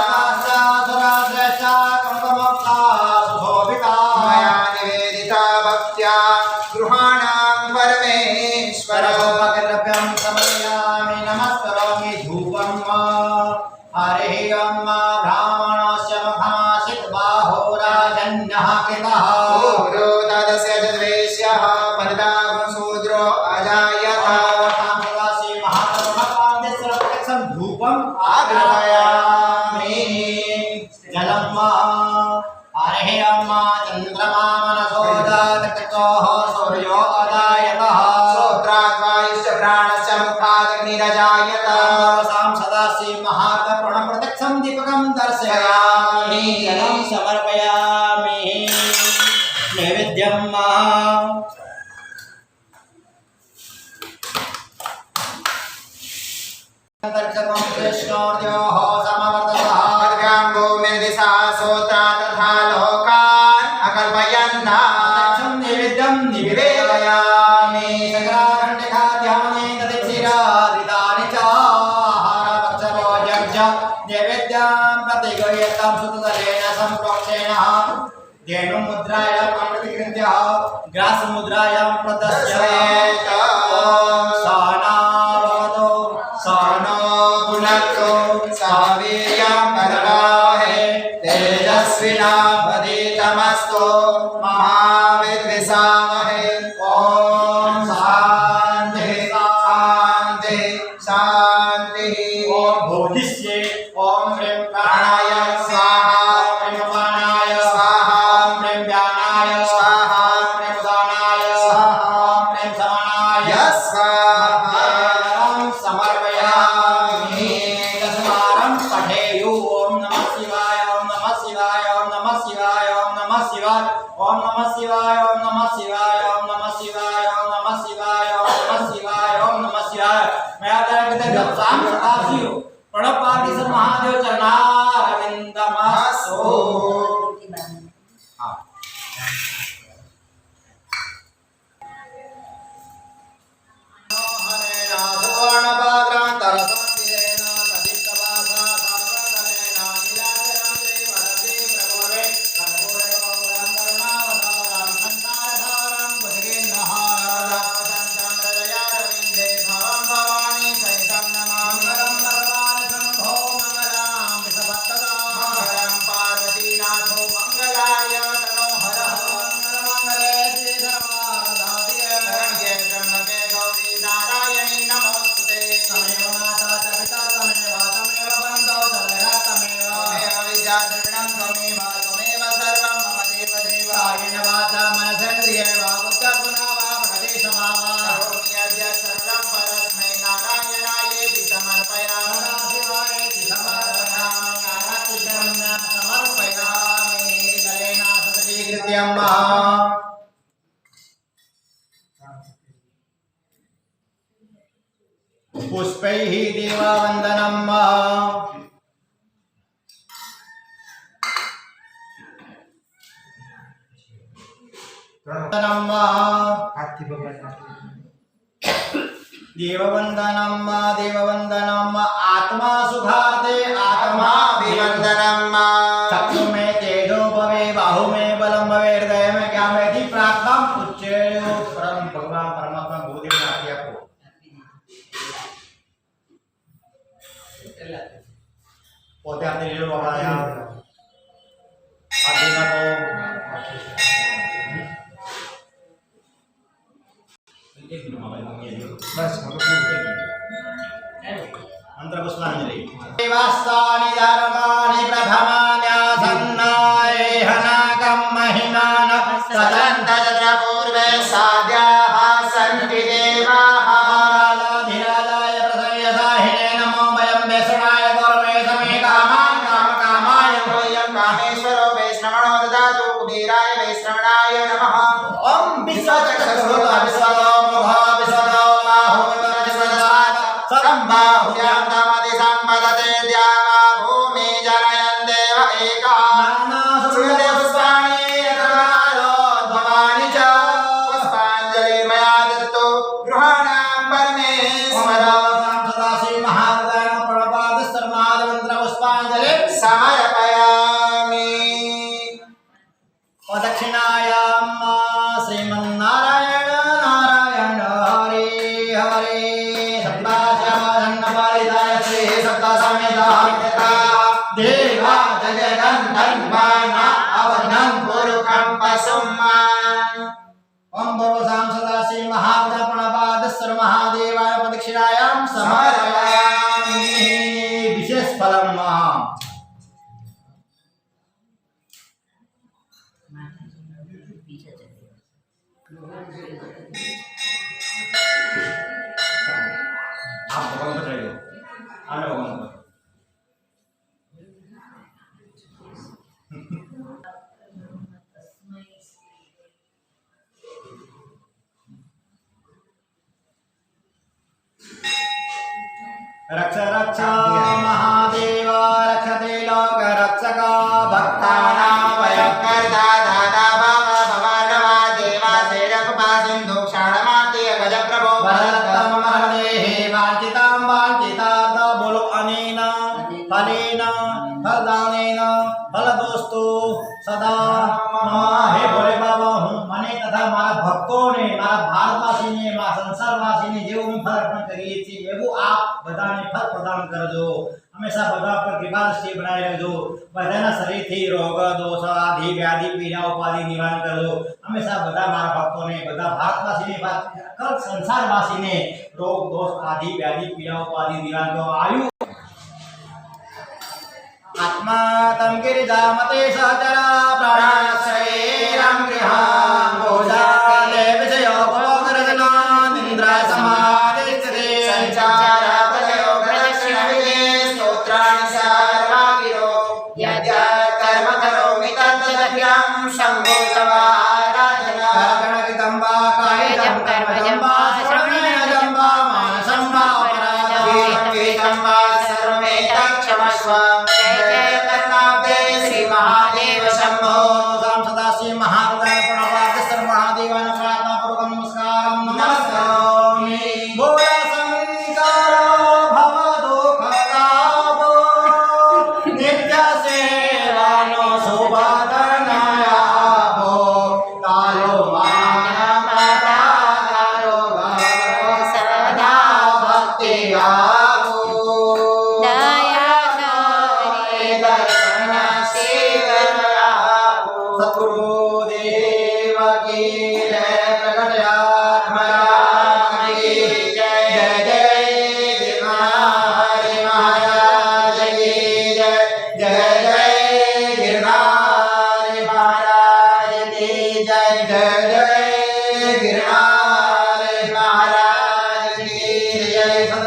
मया निवेदिता भक्त्या गृहाणां परमेश्वर सौभाग्यद्रव्यं समर्पयामि नमस्करोमि धूपं हरिः ॐ ब्राह्मणस्य मुखमासीत् बाहो राजन्यः कृतः पूर्वो तदस्य च द्वेष्यः परितापं शूद्रो अजायत धूपम् आग्रहयामि जलं हरिः ॐ चन्द्रमा मनसो जातकृतोः सूर्यो अजायतः श्रोत्राद्वायुश्च प्राणश्च मुखादग्निरजायत सां सदासि महात्मपूर्णं प्रत्यक्षं दीपकं दर्शयामि जलं समर्पयामि नैवेद्यं दर्शकं कृष्णोर्योः समवर्ततः खड्गां भूमिर्दिशा सोत्रा तथा लोकान् अकल्पयन् प्रत्यक्षं नैवेद्यं निवेदयामि सकलाखण्डिकाध्याने तदिक्षीरादृतानि च आहारपक्षरो यज्ञ नैवेद्यं प्रतिगृह्यतां सुतदलेन सम्प्रोक्षेण धेनुमुद्रायां प्रतिगृह्य ग्रासमुद्रायां प्रदर्शयेत् सानावतो सानो पुनक्तो सावीर्यं करवाहे तेजस्विनावधीतमस्तु महाविद्विषावहे ॐ शान्तिः शान्तिः शान्तिः ॐ बोधिष्ये ॐ ह्रीं प्राणाय स्वाहा ह्रीं अपानाय स्वाहा ॐ ह्रीं व्यानाय स्वाहा ॐ ह्रीं उदानाय स्वाहा ॐ ह्रीं समानाय स्वाहा समर्पयामि दशवारं पठेयुः ॐ ओम नमः शिवाय ओम नमः शिवाय ओम नमः शिवाय ओम नमः शिवाय ओम नमः शिवाय ओम नमः शिवाय ओम नमः शिवाय ओम नमः शिवाय ओम नमः शिवाय ओम नमः शिवाय। मैं आता है कि जब शाम सदाशिव प्रणव पार्टीशन महादेव चरणारविंदमस्तु। हाँ हरे राघवण बाग्रांतर संदेना कदितवासा सागरनेना नीलाजनं देवरते प्रभवे कर्पूरे ओम कर्मावतारं संसारधारं भुजगेन्द्रहारं संचन्द्रयारविन्दे भवं भवानी सहितं नमामि भगवान् शम्भो मंगलां विषभक्तदा मंगलं पार्वतीनाथो मंगलाय तनो हरः मंगलमंगले श्रीधर्मादादिये शरण्ये त्र्यम्बके गौरी नारायणी नमोस्तुते। तमेव माता च पिता तमेव बन्धो जलया तमेव विद्या द्रविणं त्वमेव सर्वं मम देवदेव कायेन वाचा मनसेन्द्रियेण वा बुद्ध्यात्मना वा प्रकृते स्वभावा करोमि अद्य सर्वं परस्मै नारायणायेति समर्पयामि सदाशिवायेति समर्पयामि आरतिं समर्पयामि जलेन सदीकृत्यं पुष्पैः देववन्दनं देववन्दनम् आत्मा सुखार्थे आत्माभिवन्दनम् चक्षु में तेजो भवे बाहु में बलम भवे हृदय में क्या में थी प्रार्थना उच्चे परम भगवान परमात्मा भूदेव ने आज्ञा को पोते आते ले लो बाबा यार आते ना को बस मंत्र पुष्पांजलि देवास्तानि धर्माणि प्रथमान्यासन्नाय हनाकं महिमान सदन्तत्र पूर्वे साध्याः सन्ति देवाः धीराजाय प्रसयसाहिने नमो वयं वैष्णवाय गौरवे समे कामान् कामकामाय वयं कामेश्वरो वैष्णवणो ददातु कुबेराय वैष्णवणाय नमः। ओम विश्वचक्षुर्भूतो विश्वतो मुखो विश्वतो बाहुः सर्वं बाहुभ्यां तमति सम्पदते द्यावा भूमि जनयन् देव एका नानासुरते पुष्पाणि यतकालोद्भवानि च पुष्पाञ्जलि मया दत्तो गृहाणां परमेश्वर सदाशिव महादेव प्रणपादस्तर्मादमन्त्र पुष्पाञ्जलि समर्पयामि। दक्षिणायां श्रीमन्नारायण नारायण हरे हरे सप्ताश्यामधन्यपालिताय श्री सप्तसमेता देवा जगन्नन्वाना अवनं पुरुखं पशुमान्। ओम भगवतां सदाशिव महादेव प्रणपादस्तर महादेवाय प्रदक्षिणायां समर्पयामि। विशेष फलम आप भगवान पर रहिए आने भगवान पर रक्ष रक्ष महादेव रक्षते लोक रक्षक भक्तानां वयकर्ता दाता बाबा भवानवा देवा सेवकपा सिंधु क्षाणमाते गज प्रभो भरतम मरदेहि वांछितां वांछितार्थ बोलो अनेन फलेन फलदानेन फलदोस्तु सदा हे भोले बाबा हूँ मने तथा मारा भक्तों ने मारा भारतवासी ने मारा संसारवासी ने जो फल अर्पण करिए थी એવું આપ બધાને ફળ પ્રદાન કરજો। હંમેશા બધા પર કૃપા દૃષ્ટિ બનાવી રાખજો। બધાના શરીરથી રોગ દોષ આદિ વ્યાધિ પીડા ઉપાધિ નિવારણ કરજો। હંમેશા બધા મારા ભક્તોને બધા ભારતવાસીને સંસારવાસીને રોગ દોષ આદિ વ્યાધિ પીડા ઉપાધિ નિવારણ કરો। આયુ आत्मा तम गिरिजामते सहचरा प्राणाश्रयेरं गृहां भोजाले विषयो भोगरजनानिन्द्राय समादिष्टते संचार प्रजयो प्रदक्षिणविदे स्तोत्राणि सर्वा गिरो शम्भो तव आराधना गणगणगितम्बा कायजं कर्मजम्बा श्रवणेनजम्बा मानसम्बा वेदम्बा सर्वमेतत्क्षमस्व जय जय करुणाब्दे श्री महादेव शम्भो सां सदाशिव महारुद्राय प्रणवार्थ महादेवान प्रार्थनापूर्वकं नमस्कारं नमस्कामि बोला शंकर भवदुःखतापो नित्य सेवानो शोभाधनायापो कालो मानमदारो सदा भक्तियापो दया करे दर्शन सेवयापो सद्गुरुदेव की जय प्रकटयात्मा की जय जय जय गिरनारी महाराज की जय जय जय गिरनारी महाराज की जय जय जय गिरनारी महाराज की जय।